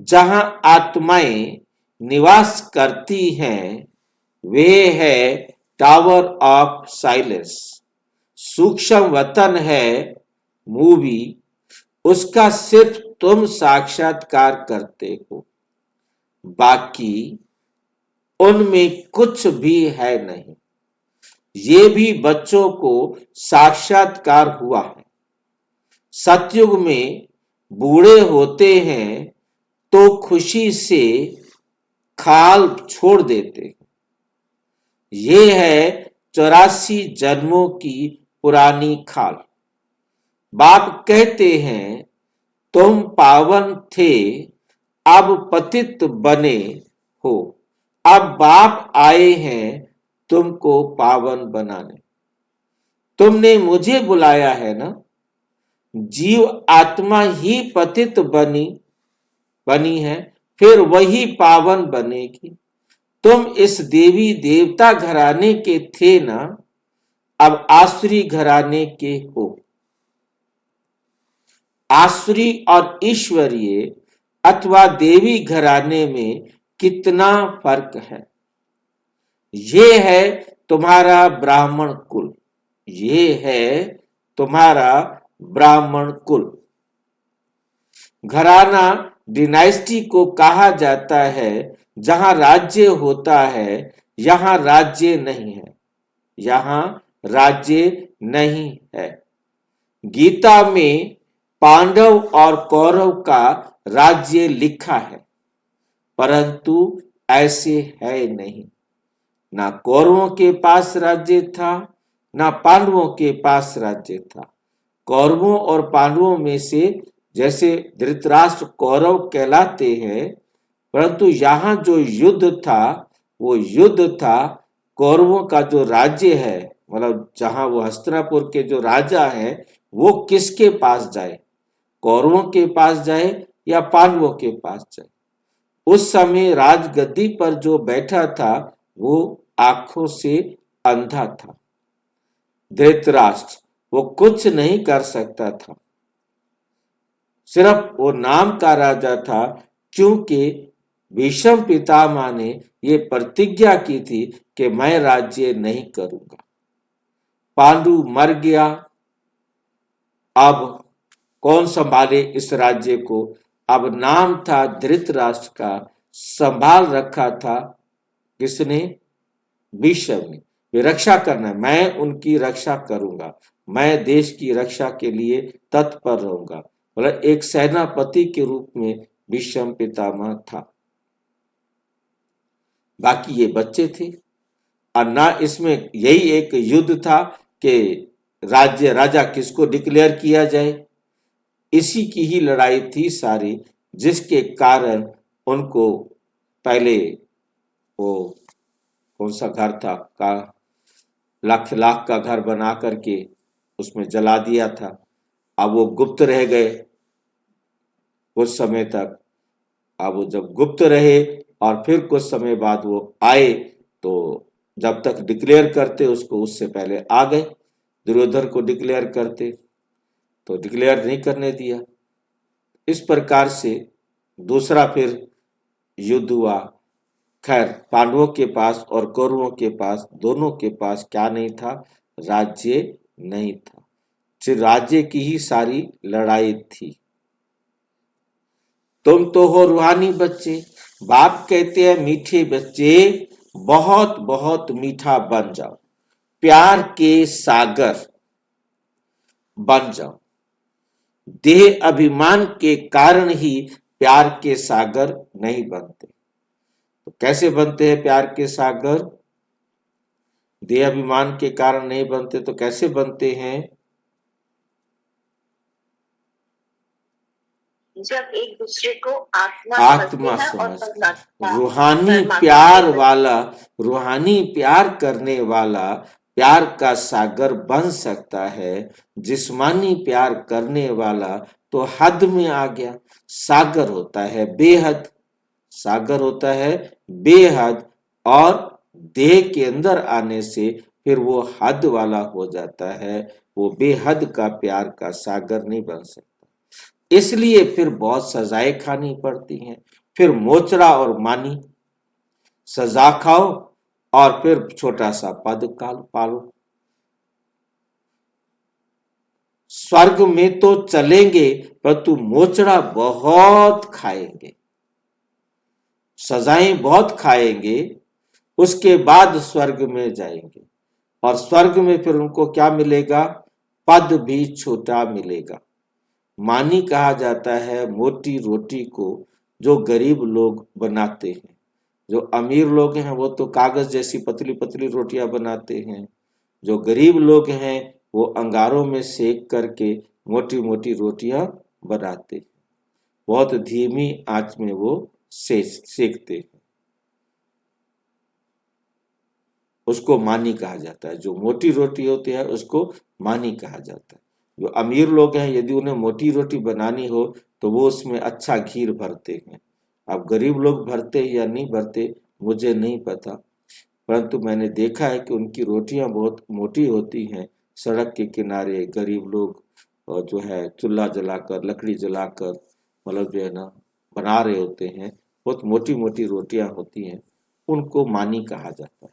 जहां आत्माएं निवास करती हैं, वे है टावर ऑफ साइलेंस। सूक्ष्म वतन है मूवी, उसका सिर्फ तुम साक्षात्कार करते हो, बाकी उनमें कुछ भी है नहीं। ये भी बच्चों को साक्षात्कार हुआ है। सतयुग में बूढ़े होते हैं तो खुशी से खाल छोड़ देते हैं। ये है 84 जन्मों की पुरानी खाल। बाप कहते हैं तुम पावन थे, अब पतित बने हो। अब बाप आए हैं तुमको पावन बनाने। तुमने मुझे बुलाया है ना। जीव आत्मा ही पतित बनी है, फिर वही पावन बनेगी। तुम इस देवी देवता घराने के थे ना, अब आसुरी घराने के हो। आसुरी और ईश्वरीय अथवा देवी घराने में कितना फर्क है। ये है तुम्हारा ब्राह्मण कुल। ये है तुम्हारा ब्राह्मण कुल। घराना डिनाइस्टी को कहा जाता है जहां राज्य होता है, यहां राज्य नहीं है। यहां राज्य नहीं है। गीता में पांडव और कौरव का राज्य लिखा है, परंतु ऐसे है नहीं। ना कौरवों के पास राज्य था, ना पांडवों के पास राज्य था। कौरवों और पांडवों में से जैसे धृतराष्ट्र कौरव कहलाते हैं, परंतु यहाँ जो युद्ध था वो युद्ध था कौरवों का जो राज्य है, मतलब जहां वो हस्तिनापुर के जो राजा हैं वो किसके पास जाए, कौरवों के पास जाए या पांडवों के पास जाए। उस समय राजगद्दी पर जो बैठा था वो आंखों से अंधा था। धृतराष्ट्र वो कुछ नहीं कर सकता था, सिर्फ वो नाम का राजा था, क्योंकि भीष्म पितामह ने ये प्रतिज्ञा की थी कि मैं राज्य नहीं करूंगा। पांडु मर गया, अब कौन संभाले इस राज्य को। अब नाम था धृतराष्ट्र का, संभाल रखा था किसने, भीष्म ने। वे रक्षा करना, मैं उनकी रक्षा करूंगा, मैं देश की रक्षा के लिए तत्पर रहूंगा। मतलब एक सेनापति के रूप में भीष्म पितामह था। बाकी ये बच्चे थे। और ना इसमें यही एक युद्ध था कि राज्य राजा किसको डिक्लेयर किया जाए, इसी की ही लड़ाई थी सारी, जिसके कारण उनको पहले वो कौन सा घर था का लाख लाख का घर बना करके उसमें जला दिया था। अब वो गुप्त रह गए कुछ समय तक। अब वो जब गुप्त रहे और फिर कुछ समय बाद वो आए, तो जब तक डिक्लेयर करते उसको उससे पहले आ गए। दुर्योधन को डिक्लेयर करते तो डिक्लेयर नहीं करने दिया। इस प्रकार से दूसरा फिर युद्ध हुआ। खैर, पांडवों के पास और कौरवों के पास, दोनों के पास क्या नहीं था, राज्य नहीं था। सिर्फ राज्य की ही सारी लड़ाई थी। तुम तो हो रूहानी बच्चे। बाप कहते हैं मीठे बच्चे बहुत बहुत मीठा बन जाओ, प्यार के सागर बन जाओ। देह अभिमान के कारण ही प्यार के सागर नहीं बनते। तो कैसे बनते हैं प्यार के सागर? देह अभिमान के कारण नहीं बनते तो कैसे बनते हैं? जब एक दूसरे को आत्मा समझते हैं। रूहानी प्यार करने वाला प्यार का सागर बन सकता है। जिस्मानी प्यार करने वाला तो हद में आ गया। सागर होता है बेहद, सागर होता है बेहद, और देह के अंदर आने से फिर वो हद वाला हो जाता है। वो बेहद का प्यार का सागर नहीं बन सकता। इसलिए फिर बहुत सजाएं खानी पड़ती हैं। फिर मोचड़ा और मानी, सजा खाओ और फिर छोटा सा पद पालो। स्वर्ग में तो चलेंगे परंतु मोचड़ा बहुत खाएंगे, सजाएं बहुत खाएंगे, उसके बाद स्वर्ग में जाएंगे। और स्वर्ग में फिर उनको क्या मिलेगा? पद भी छोटा मिलेगा। मानी कहा जाता है मोटी रोटी को जो गरीब लोग बनाते हैं। जो अमीर लोग हैं वो तो कागज जैसी पतली पतली रोटियां बनाते हैं, जो गरीब लोग हैं वो अंगारों में सेक करके मोटी मोटी रोटियां बनाते हैं। बहुत धीमी आंच में वो सेकते हैं, उसको मानी कहा जाता है। जो मोटी रोटी होती है उसको मानी कहा जाता है। जो अमीर लोग हैं यदि उन्हें मोटी रोटी बनानी हो तो वो उसमें अच्छा घी भरते हैं। अब गरीब लोग भरते या नहीं भरते मुझे नहीं पता, परंतु मैंने देखा है कि उनकी रोटियां बहुत मोटी होती हैं। सड़क के किनारे गरीब लोग जो है चूल्हा जलाकर लकड़ी जलाकर मतलब जो है ना बना रहे होते हैं, बहुत मोटी मोटी रोटियां होती हैं, उनको मानी कहा जाता है।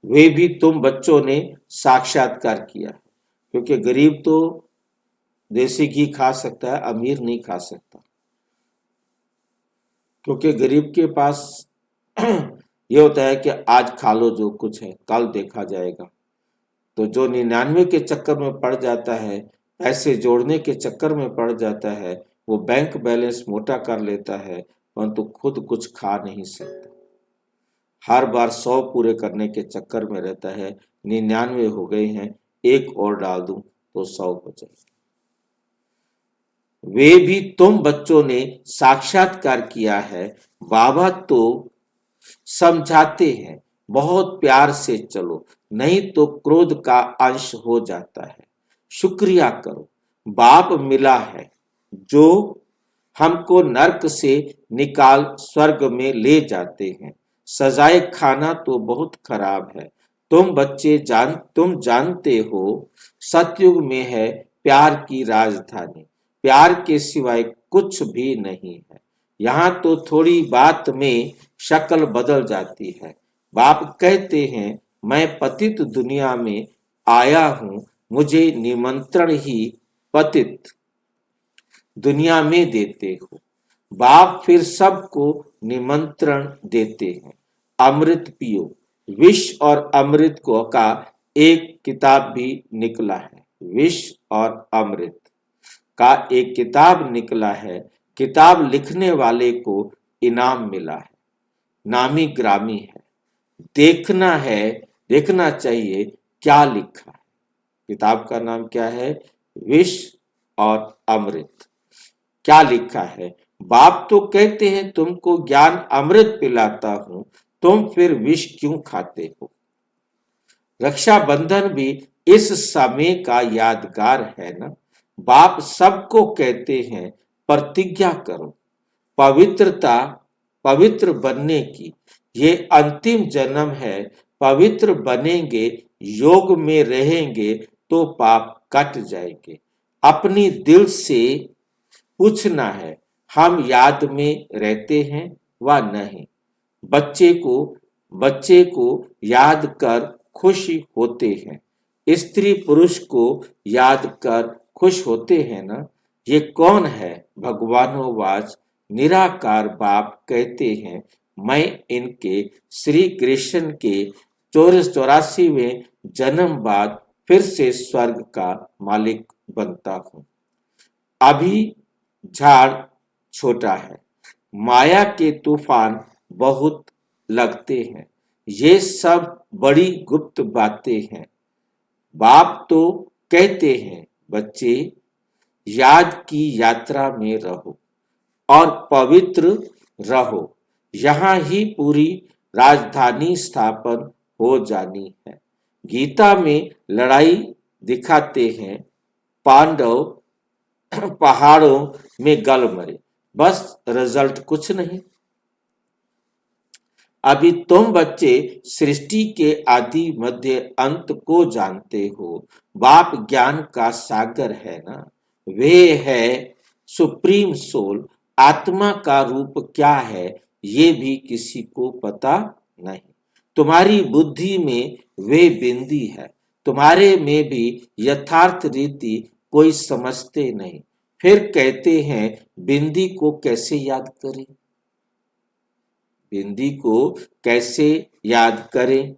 वे भी तुम बच्चों ने साक्षात्कार किया, क्योंकि गरीब तो देसी घी खा सकता है, अमीर नहीं खा सकता, क्योंकि गरीब के पास ये होता है कि आज खा लो जो कुछ है, कल देखा जाएगा। तो जो 99 के चक्कर में पड़ जाता है, पैसे जोड़ने के चक्कर में पड़ जाता है, वो बैंक बैलेंस मोटा कर लेता है, परंतु खुद कुछ खा नहीं सकता। हर बार 100 पूरे करने के चक्कर में रहता है। 99 हो गए हैं, एक और डाल दूं तो 100 हो जाए। वे भी तुम बच्चों ने साक्षात्कार किया है। बाबा तो समझाते हैं बहुत प्यार से चलो, नहीं तो क्रोध का अंश हो जाता है। शुक्रिया करो, बाप मिला है जो हमको नर्क से निकाल स्वर्ग में ले जाते हैं। सजाए खाना तो बहुत खराब है। तुम बच्चे तुम जानते हो सतयुग में है प्यार की राजधानी। प्यार के सिवाय कुछ भी नहीं है। यहाँ तो थोड़ी बात में शक्ल बदल जाती है। बाप कहते हैं मैं पतित दुनिया में आया हूँ, मुझे निमंत्रण ही पतित दुनिया में देते हो। बाप फिर सबको निमंत्रण देते हैं, अमृत पियो। विष और अमृत को का एक किताब भी निकला है। विष और अमृत का एक किताब निकला है। किताब लिखने वाले को इनाम मिला है, नामी ग्रामी है। देखना चाहिए क्या लिखा है। किताब का नाम क्या है? विष और अमृत। क्या लिखा है? बाप तो कहते हैं तुमको ज्ञान अमृत पिलाता हूं, तुम फिर विष क्यों खाते हो? रक्षाबंधन भी इस समय का यादगार है ना। बाप सबको कहते हैं प्रतिज्ञा करो, पवित्र बनने की। ये अंतिम जन्म है, पवित्र बनेंगे, योग में रहेंगे तो पाप कट जाएंगे। अपनी दिल से पूछना है हम याद में रहते हैं व नहीं। बच्चे को याद कर खुश होते हैं, स्त्री पुरुष को याद कर खुश होते हैं ना। ये कौन है? भगवानोवाच निराकार बाप कहते हैं मैं इनके श्री कृष्ण के 84वें जन्म बाद फिर से स्वर्ग का मालिक बनता हूं। अभी झाड़ छोटा है, माया के तूफान बहुत लगते हैं। ये सब बड़ी गुप्त बातें हैं। बाप तो कहते हैं बच्चे याद की यात्रा में रहो और पवित्र रहो। यहाँ ही पूरी राजधानी स्थापन हो जानी है। गीता में लड़ाई दिखाते हैं, पांडव पहाड़ों में गल मरे, बस रिजल्ट कुछ नहीं। अभी तुम बच्चे सृष्टि के आदि मध्य अंत को जानते हो। बाप ज्ञान का सागर है ना। वे है सुप्रीम सोल। आत्मा का रूप क्या है ये भी किसी को पता नहीं। तुम्हारी बुद्धि में वे बिंदी है, तुम्हारे में भी यथार्थ रीति कोई समझते नहीं। फिर कहते हैं बिंदी को कैसे याद करें? हिंदी को कैसे याद करें?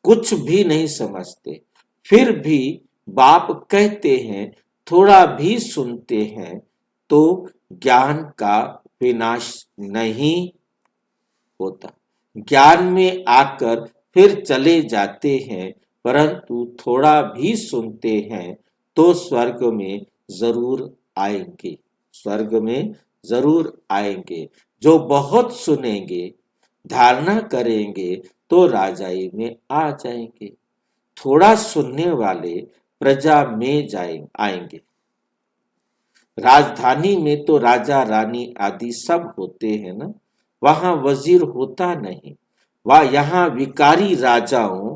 कुछ भी नहीं समझते, फिर भी बाप कहते हैं थोड़ा भी सुनते हैं तो ज्ञान का विनाश नहीं होता। ज्ञान में आकर फिर चले जाते हैं, परंतु थोड़ा भी सुनते हैं तो स्वर्ग में जरूर आएंगे। स्वर्ग में जरूर आएंगे। जो बहुत सुनेंगे, धारणा करेंगे तो राजाई में आ जाएंगे। थोड़ा सुनने वाले प्रजा में आएंगे। राजधानी में तो राजा रानी आदि सब होते हैं ना, वहां वजीर होता नहीं। वह यहाँ विकारी राजाओं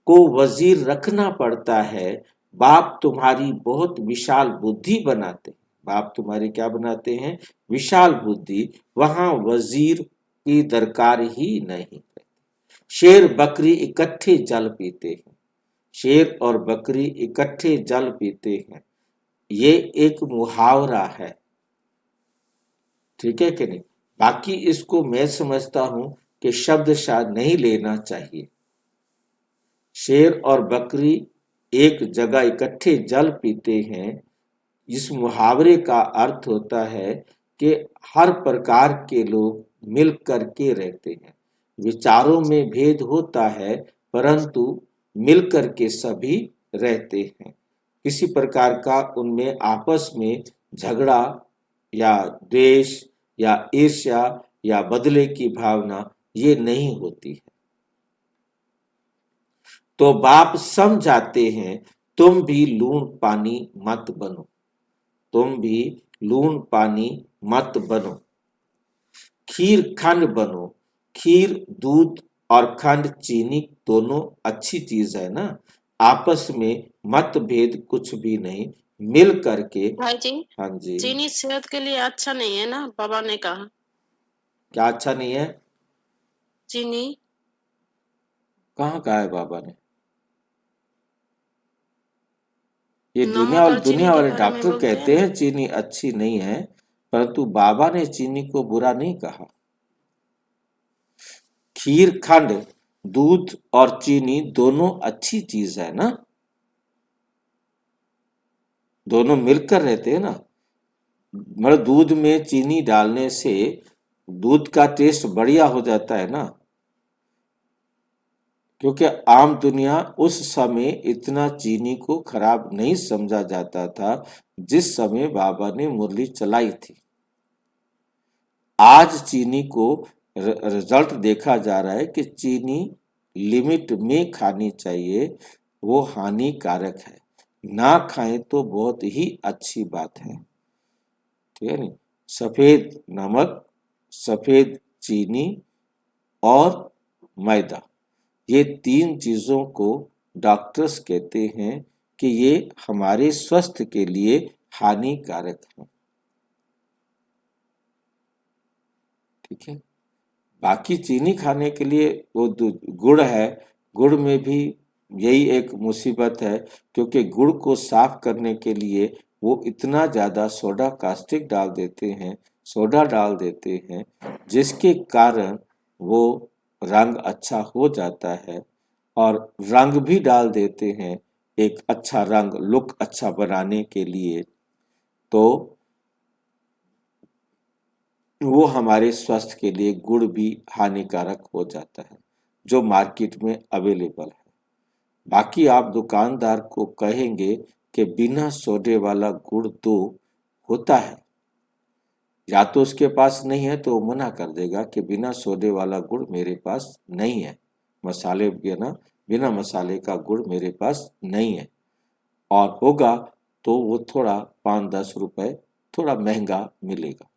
को वजीर रखना पड़ता है। बाप तुम्हारी बहुत विशाल बुद्धि बनाते हैं। बाप तुम्हारी क्या बनाते हैं? विशाल बुद्धि। वहां वजीर की दरकार ही नहीं। शेर बकरी इकट्ठे जल पीते हैं। शेर और बकरी इकट्ठे जल पीते हैं। ये एक मुहावरा है, ठीक है कि नहीं? बाकी इसको मैं समझता हूं कि शब्द शायद नहीं लेना चाहिए। शेर और बकरी एक जगह इकट्ठे जल पीते हैं। इस मुहावरे का अर्थ होता है कि हर प्रकार के लोग मिल करके रहते हैं। विचारों में भेद होता है, परंतु मिलकर के सभी रहते हैं। किसी प्रकार का उनमें आपस में झगड़ा या द्वेष या ईर्ष्या या बदले की भावना ये नहीं होती है। तो बाप समझाते हैं तुम भी लूण पानी मत बनो। तुम भी लूण पानी मत बनो। खीर खंड बनो। खीर दूध और खंड चीनी दोनों अच्छी चीज है ना। आपस में मतभेद कुछ भी नहीं, मिल करके। भाई जी, हाँ जी। चीनी सेहत के लिए अच्छा नहीं है ना, बाबा ने कहा। क्या अच्छा नहीं है? चीनी कहाँ कहा है बाबा ने? ये नमक और चीनी दुनिया के वाले बारे में डॉक्टर बोलते हैं कहते ना। हैं चीनी अच्छी नहीं है, परंतु बाबा ने चीनी को बुरा नहीं कहा। खीर खंड दूध और चीनी दोनों अच्छी चीज है ना। दोनों मिलकर रहते हैं ना। मतलब दूध में चीनी डालने से दूध का टेस्ट बढ़िया हो जाता है ना। क्योंकि आम दुनिया उस समय इतना चीनी को खराब नहीं समझा जाता था जिस समय बाबा ने मुरली चलाई थी। आज चीनी को रिजल्ट देखा जा रहा है कि चीनी लिमिट में खानी चाहिए, वो हानिकारक है। ना खाएं तो बहुत ही अच्छी बात है, ठीक है नहीं? सफेद नमक, सफेद चीनी और मैदा, ये तीन चीजों को डॉक्टर्स कहते हैं कि ये हमारे स्वास्थ्य के लिए हानिकारक है, ठीक है। बाकी चीनी खाने के लिए वो गुड़ है। गुड़ में भी यही एक मुसीबत है, क्योंकि गुड़ को साफ करने के लिए वो इतना ज्यादा सोडा कास्टिक डाल देते हैं, सोडा डाल देते हैं, जिसके कारण वो रंग अच्छा हो जाता है। और रंग भी डाल देते हैं एक अच्छा रंग, लुक अच्छा बनाने के लिए। तो वो हमारे स्वास्थ्य के लिए गुड़ भी हानिकारक हो जाता है, जो मार्केट में अवेलेबल है। बाकी आप दुकानदार को कहेंगे कि बिना सोडे वाला गुड़ तो होता है, या तो उसके पास नहीं है तो वो मना कर देगा कि बिना सोडे वाला गुड़ मेरे पास नहीं है, मसाले बिना मसाले का गुड़ मेरे पास नहीं है। और होगा तो वो थोड़ा 5-10 रुपए थोड़ा महंगा मिलेगा,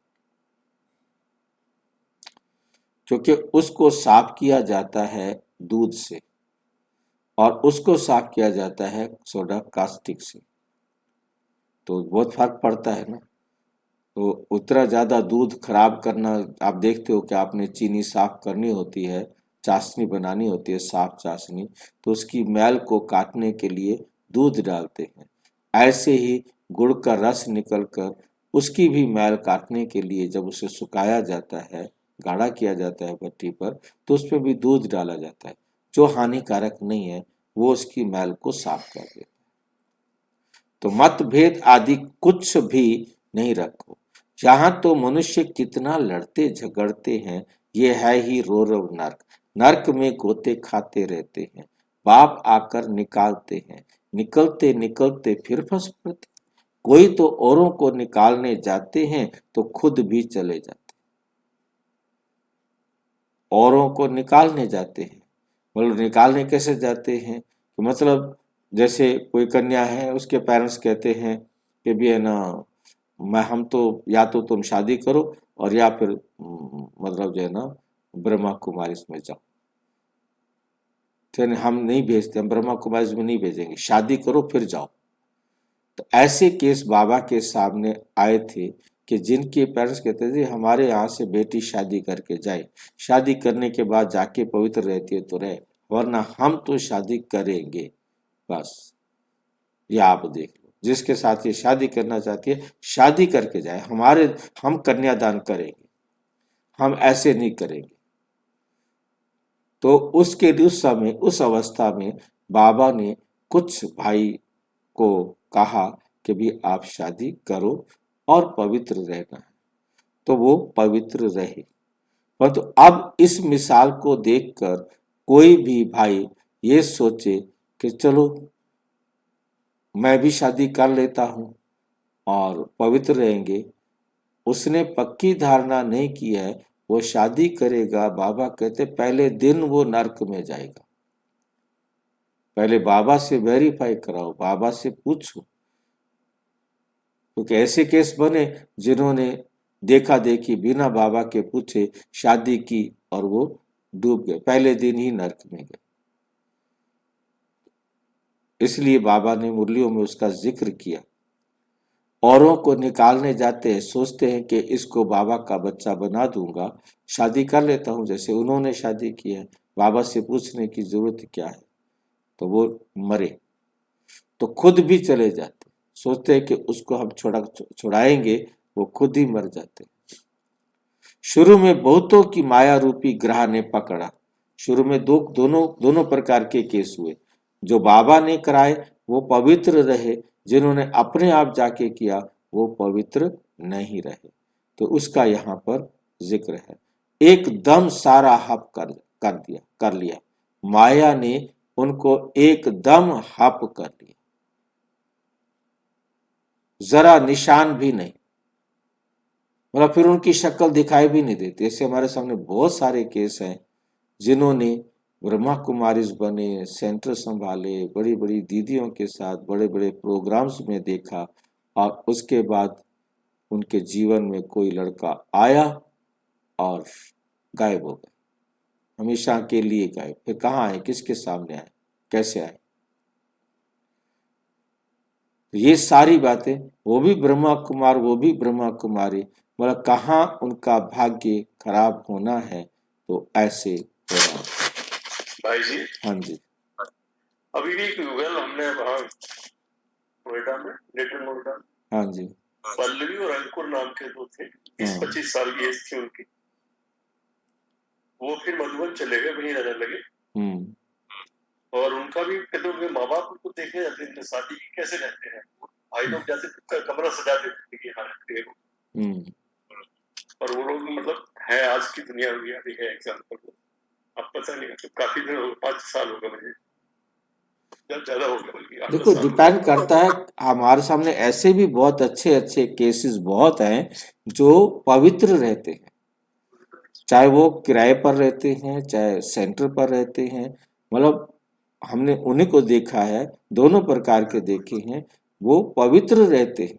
क्योंकि उसको साफ किया जाता है दूध से और उसको साफ किया जाता है सोडा कास्टिक से, तो बहुत फर्क पड़ता है ना। तो उतना ज़्यादा दूध खराब करना, आप देखते हो कि आपने चीनी साफ करनी होती है, चाशनी बनानी होती है, साफ चाशनी, तो उसकी मैल को काटने के लिए दूध डालते हैं। ऐसे ही गुड़ का रस निकलकर उसकी भी मैल काटने के लिए जब उसे सुखाया जाता है, गाढ़ा किया जाता है भट्टी पर, तो उसमें भी दूध डाला जाता है जो हानिकारक नहीं है, वो उसकी मैल को साफ कर देता है। तो मतभेद आदि कुछ भी नहीं रखो। यहाँ तो मनुष्य कितना लड़ते झगड़ते हैं, ये है ही रोरव नर्क। नर्क में गोते खाते रहते हैं, बाप आकर निकालते हैं, निकलते निकलते फिर फंस पड़ते। कोई तो औरों को निकालने जाते हैं तो खुद भी चले जाते। औरों को निकालने जाते हैं, मतलब निकालने कैसे जाते हैं? तो मतलब जैसे कोई कन्या है, उसके पेरेंट्स कहते हैं कि भी है ना, हम तो या तो तुम शादी करो और या फिर मतलब जो है ना ब्रह्मा कुमारी में जाओ। फिर हम नहीं भेजते, हम ब्रह्मा कुमारी में नहीं भेजेंगे, शादी करो फिर जाओ। तो ऐसे केस बाबा के सामने आए थे कि जिनके पेरेंट्स कहते थे हमारे यहाँ से बेटी शादी करके जाए, शादी करने के बाद जाके पवित्र रहती है तो रहे, वरना हम तो शादी करेंगे बस। ये आप देख लो, जिसके साथ ये शादी करना चाहती है शादी करके जाए, हम कन्यादान करेंगे, हम ऐसे नहीं करेंगे। तो उसके उस समय उस अवस्था में बाबा ने कुछ भाई को कहा कि भी आप शादी करो और पवित्र रहना है, तो वो पवित्र रहे। परंतु अब इस मिसाल को देखकर कोई भी भाई ये सोचे कि चलो मैं भी शादी कर लेता हूं और पवित्र रहेंगे, उसने पक्की धारणा नहीं की है, वो शादी करेगा, बाबा कहते पहले दिन वो नरक में जाएगा। पहले बाबा से वेरीफाई कराओ, बाबा से पूछो, क्योंकि ऐसे केस बने जिन्होंने देखा देखी बिना बाबा के पूछे शादी की और वो डूब गए, पहले दिन ही नरक में गए। इसलिए बाबा ने मुरलियों में उसका जिक्र किया। औरों को निकालने जाते हैं, सोचते हैं कि इसको बाबा का बच्चा बना दूंगा, शादी कर लेता हूं, जैसे उन्होंने शादी की है, बाबा से पूछने की जरूरत क्या है, तो वो मरे। तो खुद भी चले जाते, सोचते हैं कि उसको हम छुड़ाएंगे, वो खुद ही मर जाते। शुरू में बहुतों की माया रूपी ग्रह ने पकड़ा। शुरू में दोनों प्रकार के केस हुए। जो बाबा ने कराए वो पवित्र रहे, जिन्होंने अपने आप जाके किया वो पवित्र नहीं रहे। तो उसका यहाँ पर जिक्र है। एकदम सारा हप कर लिया, माया ने उनको एकदम हप कर लिया, जरा निशान भी नहीं, मतलब फिर उनकी शक्ल दिखाई भी नहीं देती। ऐसे हमारे सामने बहुत सारे केस हैं जिन्होंने ब्रह्मा कुमारीज बने, सेंटर संभाले, बड़ी बड़ी दीदियों के साथ बड़े बड़े प्रोग्राम्स में देखा, और उसके बाद उनके जीवन में कोई लड़का आया और गायब हो गए, हमेशा के लिए गायब। फिर कहाँ आए, किसके सामने आए, कैसे आए? ये सारी बातें, वो भी ब्रह्मा कुमार वो भी ब्रह्मा कुमारी, मतलब कहाँ उनका भाग्य खराब होना है, तो ऐसे होना। भाई जी, हाँ जी, अभी भी गूगल हमने वहाँ नोएडा में, ग्रेटर नोएडा, हाँ जी, पल्लवी और अंकुर नाम के दो थे, 20-25 साल की एज थी उनकी। वो फिर मधुबन चले गए, वहीं रहने लगे। और उनका भी कहते उनके माँ बाप उनको देखने जाते थे, शादी कैसे रहते हैं, भाई लोग जैसे कमरा सजा देते थे कि हाँ रहते हैं। और वो लोग मतलब है आज की दुनिया में अभी है एग्जाम्पल। अब पता नहीं, तो काफी दिन हो गए, 5 साल हो गए मुझे, ज्यादा हो गया बल्कि। देखो डिपेंड करता है, हमारे सामने ऐसे भी बहुत अच्छे अच्छे केसेस बहुत हैं जो पवित्र रहते हैं, चाहे वो किराए पर रहते हैं चाहे सेंटर पर रहते हैं, मतलब हमने उन्हीं को देखा है, दोनों प्रकार के देखे हैं। वो पवित्र रहते हैं,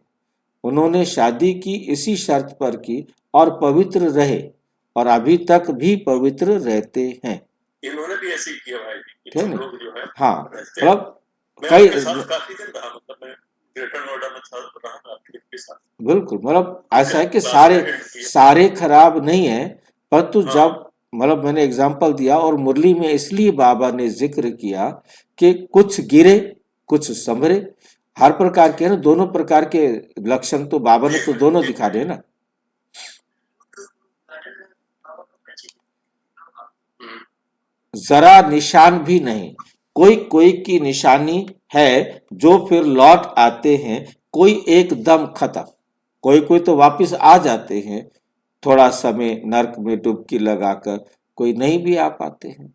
उन्होंने शादी की इसी शर्त पर की और पवित्र रहे, और अभी तक भी पवित्र रहते हैं। इन्होंने भी ऐसे ही किया भाई, ठीक है लोग जो है, हाँ, मतलब कई काफी दिन रहा, मतलब मैं ग्रेटर नोएडा में था, रहा आपके साथ। बिल्कुल, मतलब ऐसा है कि सारे खराब नहीं है, परंतु जब मतलब मैंने एग्जांपल दिया, और मुरली में इसलिए बाबा ने जिक्र किया कि कुछ गिरे कुछ संभरे, हर प्रकार के ना, दोनों प्रकार के लक्षण तो बाबा ने तो दोनों दिखा दिए ना। जरा निशान भी नहीं। कोई कोई की निशानी है जो फिर लौट आते हैं, कोई एकदम खत्म। कोई कोई तो वापस आ जाते हैं थोड़ा समय नर्क में डुबकी लगाकर, कोई नहीं भी आ पाते हैं।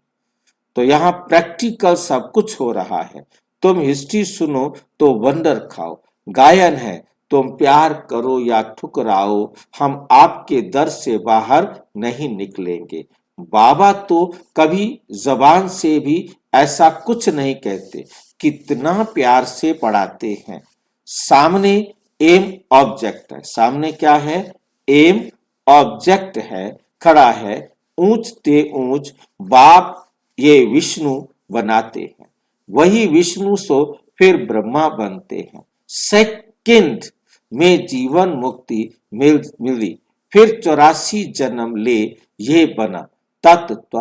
तो यहाँ प्रैक्टिकल सब कुछ हो रहा है। तुम हिस्ट्री सुनो तो वंडर खाओ, गायन है तुम प्यार करो या ठुकराओ, हम आपके दर से बाहर नहीं निकलेंगे। बाबा तो कभी जबान से भी ऐसा कुछ नहीं कहते, कितना प्यार से पढ़ाते हैं। सामने एम ऑब्जेक्ट है, सामने क्या है? एम ऑब्जेक्ट है, खड़ा है ऊंच ते ऊंच, बाप ये विष्णु बनाते हैं, वही विष्णु सो फिर ब्रह्मा बनते हैं। सेकंड में जीवन मुक्ति मिली, फिर 84 जन्म ले ये बना तत्व।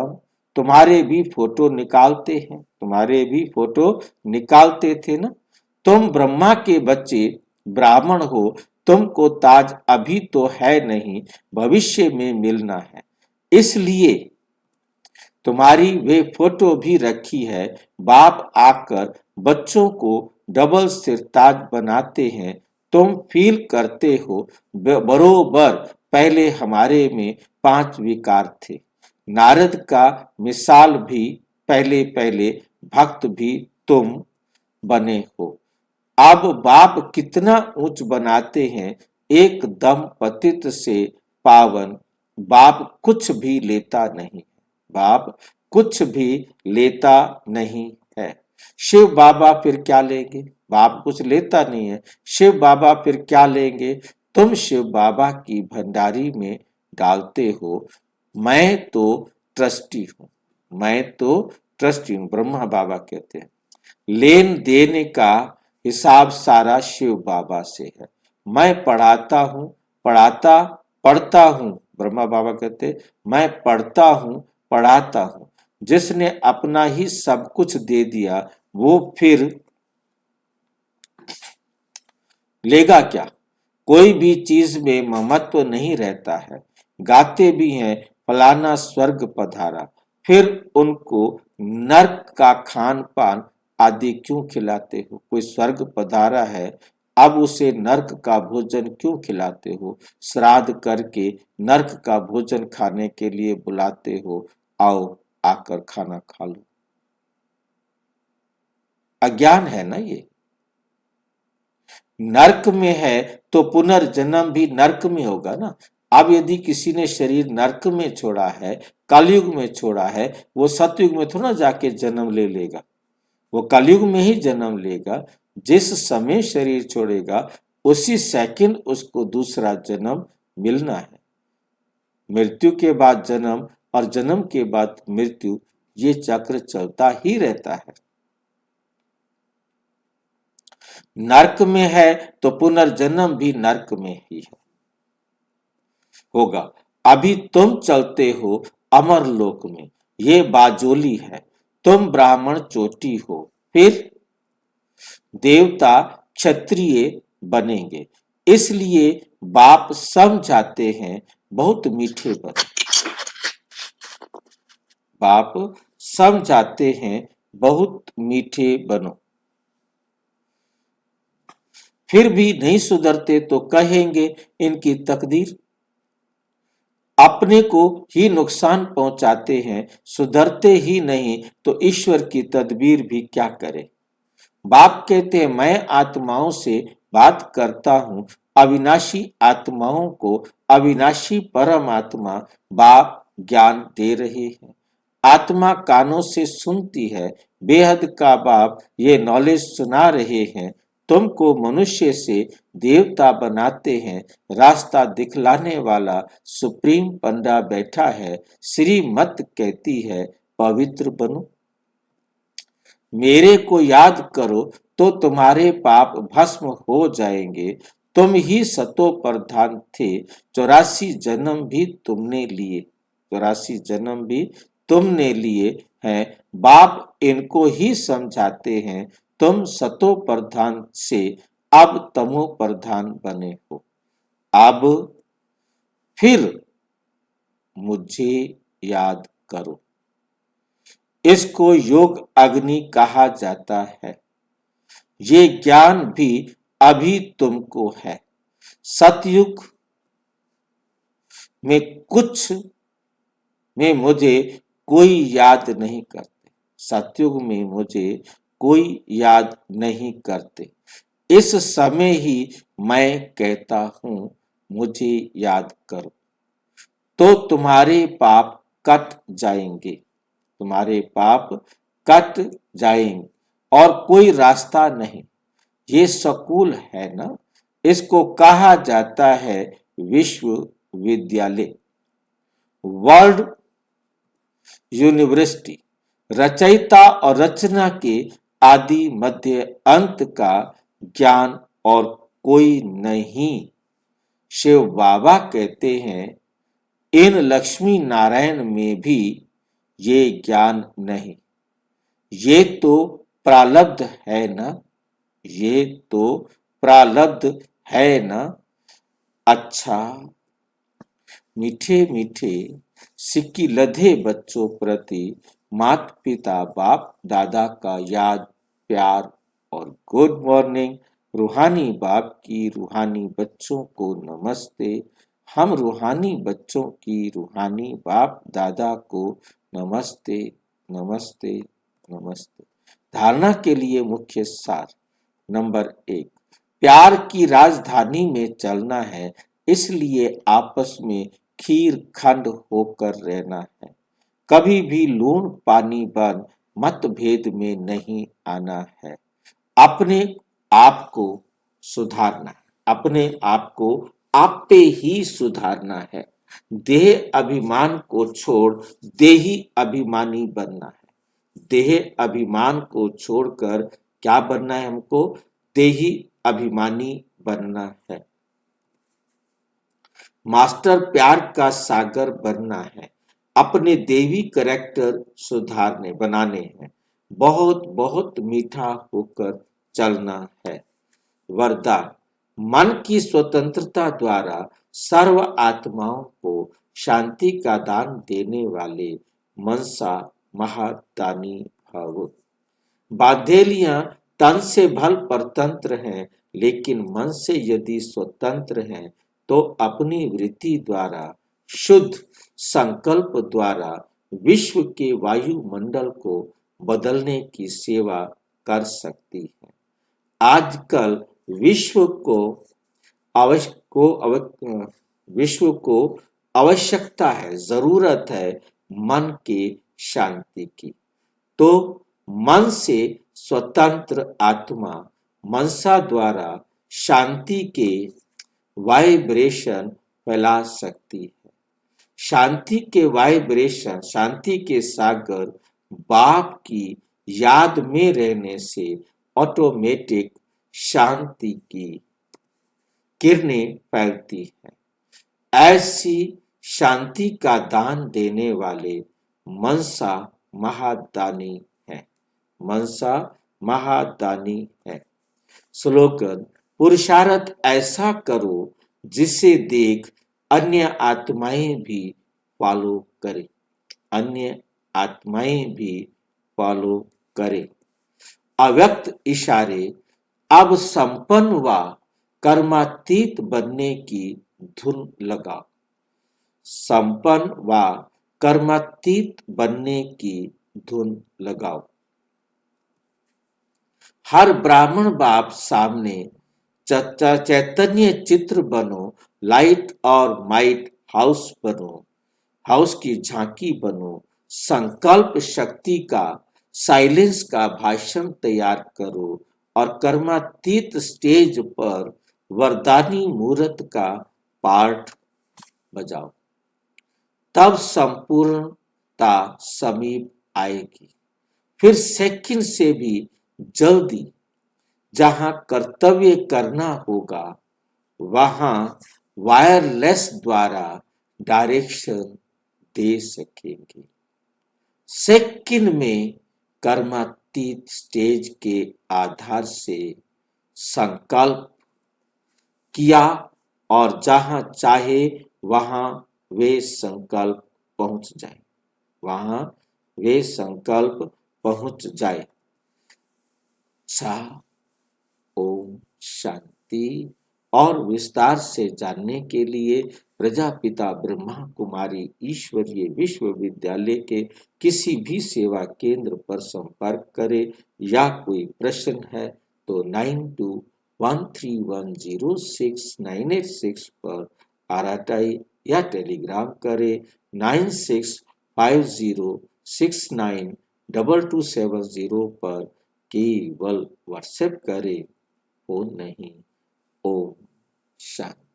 तुम्हारे भी फोटो निकालते हैं, तुम्हारे भी फोटो निकालते थे ना। तुम ब्रह्मा के बच्चे ब्राह्मण हो, तुमको ताज अभी तो है नहीं, भविष्य में मिलना है, इसलिए तुम्हारी वे फोटो भी रखी है। बाप आकर बच्चों को डबल सिरताज बनाते हैं, तुम फील करते हो बरोबर पहले हमारे में 5 विकार थे। नारद का मिसाल भी पहले पहले भक्त भी तुम बने हो। अब बाप कितना ऊंच बनाते हैं, एकदम पतित से पावन। बाप कुछ भी लेता नहीं, बाप कुछ भी लेता नहीं है। शिव बाबा फिर क्या लेंगे? बाप कुछ लेता नहीं है, शिव बाबा फिर क्या लेंगे? तुम शिव बाबा की भंडारी में डालते हो। मैं तो ट्रस्टी हूं, मैं तो ट्रस्टी हूं, ब्रह्मा बाबा कहते हैं। लेन देन का हिसाब सारा शिव बाबा से है। मैं पढ़ाता हूं, पढ़ता हूं, ब्रह्मा बाबा कहते मैं पढ़ता हूं, पढ़ाता हूं। जिसने अपना ही सब कुछ दे दिया वो फिर लेगा क्या? कोई भी चीज में ममत्व नहीं रहता है। गाते भी हैं फलाना स्वर्ग पधारा, फिर उनको नर्क का खान पान आदि क्यों खिलाते हो? कोई स्वर्ग पधारा है, अब उसे नर्क का भोजन क्यों खिलाते हो? श्राद्ध करके नर्क का भोजन खाने के लिए बुलाते हो, आओ आकर खाना खा लो। अज्ञान है ना ये। नर्क में है तो पुनर्जन्म भी नर्क में होगा ना। अब यदि किसी ने शरीर नर्क में छोड़ा है, कलयुग में छोड़ा है, वो सतयुग में थोड़ा जाके जन्म ले लेगा, वो कलयुग में ही जन्म लेगा। जिस समय शरीर छोड़ेगा उसी सेकंड उसको दूसरा जन्म मिलना है। मृत्यु के बाद जन्म और जन्म के बाद मृत्यु, ये चक्र चलता ही रहता है। नर्क में है तो पुनर्जन्म भी नर्क में ही है होगा। अभी तुम चलते हो अमर लोक में, ये बाजोली है। तुम ब्राह्मण चोटी हो, फिर देवता क्षत्रिय बनेंगे, इसलिए बाप समझाते हैं बहुत मीठे बनो। बाप समझाते हैं बहुत मीठे बनो। फिर भी नहीं सुधरते तो कहेंगे इनकी तकदीर। अपने को ही नुकसान पहुंचाते हैं, सुधरते ही नहीं तो ईश्वर की तदबीर भी क्या करे। बाप कहते हैं मैं आत्माओं से बात करता हूं, अविनाशी आत्माओं को अविनाशी परमात्मा बाप ज्ञान दे रहे हैं। आत्मा कानों से सुनती है, बेहद का बाप ये नॉलेज सुना रहे हैं। तुमको मनुष्य से देवता बनाते हैं, रास्ता दिखलाने वाला सुप्रीम पंडा बैठा है। श्रीमत कहती है पवित्र बनो। मेरे को याद करो तो तुम्हारे पाप भस्म हो जाएंगे। तुम ही सतो प्रधान थे, 84 जन्म भी तुमने लिए, 84 जन्म भी तुमने लिए हैं। बाप इनको ही समझाते हैं, तुम सतो प्रधान से अब तमो प्रधान बने हो। अब फिर मुझे याद करो। इसको योग अग्नि कहा जाता है। ये ज्ञान भी अभी तुमको है। सतयुग में कुछ में मुझे कोई याद नहीं करते। सतयुग में मुझे कोई याद नहीं करते। इस समय ही मैं कहता हूं मुझे याद करो, तो तुम्हारे पाप कट जाएंगे। तुम्हारे पाप कट जाएंगे और कोई रास्ता नहीं। ये स्कूल है ना, इसको कहा जाता है विश्वविद्यालय, वर्ल्ड यूनिवर्सिटी। रचयिता और रचना के आदि मध्य अंत का ज्ञान और कोई नहीं। शिव बाबा कहते हैं इन लक्ष्मी नारायण में भी ये ज्ञान नहीं। ये तो प्रारब्ध है ना, ये तो प्रारब्ध है ना। अच्छा, मीठे मीठे सिक्की लधे बच्चों प्रति माता पिता बाप दादा का याद प्यार और गुड मॉर्निंग। रूहानी बाप की रूहानी बच्चों को नमस्ते। हम रूहानी बच्चों की रूहानी बाप दादा को नमस्ते नमस्ते नमस्ते। धारणा के लिए मुख्य सार। नंबर 1, प्यार की राजधानी में चलना है, इसलिए आपस में खीर खंड होकर रहना है। कभी भी लूण पानी बन मतभेद में नहीं आना है। अपने आप को सुधारना है। अपने आप को आप पे ही सुधारना है। देह अभिमान को छोड़ देही अभिमानी बनना है। देह अभिमान को छोड़कर क्या बनना है हमको? देही अभिमानी बनना है। मास्टर प्यार का सागर बनना है। अपने देवी कैरेक्टर सुधारने बनाने हैं। बहुत बहुत मीठा होकर चलना है। वरदान। मन की स्वतंत्रता द्वारा सर्व आत्माओं को शांति का दान देने वाले मनसा महादानी भव। बाधेलियां तन से भल परतंत्र हैं, लेकिन मन से यदि स्वतंत्र हैं तो अपनी वृत्ति द्वारा शुद्ध संकल्प द्वारा विश्व के वायुमंडल को बदलने की सेवा कर सकती है। आजकल विश्व को आवश्यकता है, जरूरत है मन के शांति की। तो मन से स्वतंत्र आत्मा मनसा द्वारा शांति के वाइब्रेशन फैला सकती है। शांति के वाइब्रेशन, शांति के सागर बाप की याद में रहने से ऑटोमेटिक शांति की किरणें फैलती है। ऐसी शांति का दान देने वाले मनसा महादानी है। मनसा महादानी है। स्लोगन। पुरुषार्थ ऐसा करो जिसे देख अन्य आत्माएं भी फॉलो करें। अन्य आत्माएं भी फॉलो करें। अव्यक्त इशारे। अब संपन्न व कर्मातीत बनने की धुन लगाओ। संपन्न व कर्मातीत बनने की धुन लगाओ। हर ब्राह्मण बाप सामने चैतन्य चित्र बनो। लाइट और माइट हाउस बनो। हाउस की झांकी बनो। संकल्प शक्ति का, साइलेंस का भाषण तैयार करो और कर्मातीत स्टेज पर वरदानी मूर्त का पाठ बजाओ। तब संपूर्णता समीप आएगी। फिर सेकंड से भी जल्दी जहां कर्तव्य करना होगा वहां वायरलेस द्वारा डायरेक्शन दे सकेंगे। सेकंड में कर्मातीत स्टेज के आधार से संकल्प किया और जहां चाहे वहां वे संकल्प पहुंच जाए। वहां वे संकल्प पहुंच जाए। ओम शांति। और विस्तार से जानने के लिए प्रजापिता ब्रह्मा कुमारी ईश्वरीय विश्वविद्यालय के किसी भी सेवा केंद्र पर संपर्क करें या कोई प्रश्न है तो 9213106986 पर आरटीआई या टेलीग्राम करें। 9650692270 पर केवल व्हाट्सएप करें, फोन नहीं। ओम शांति।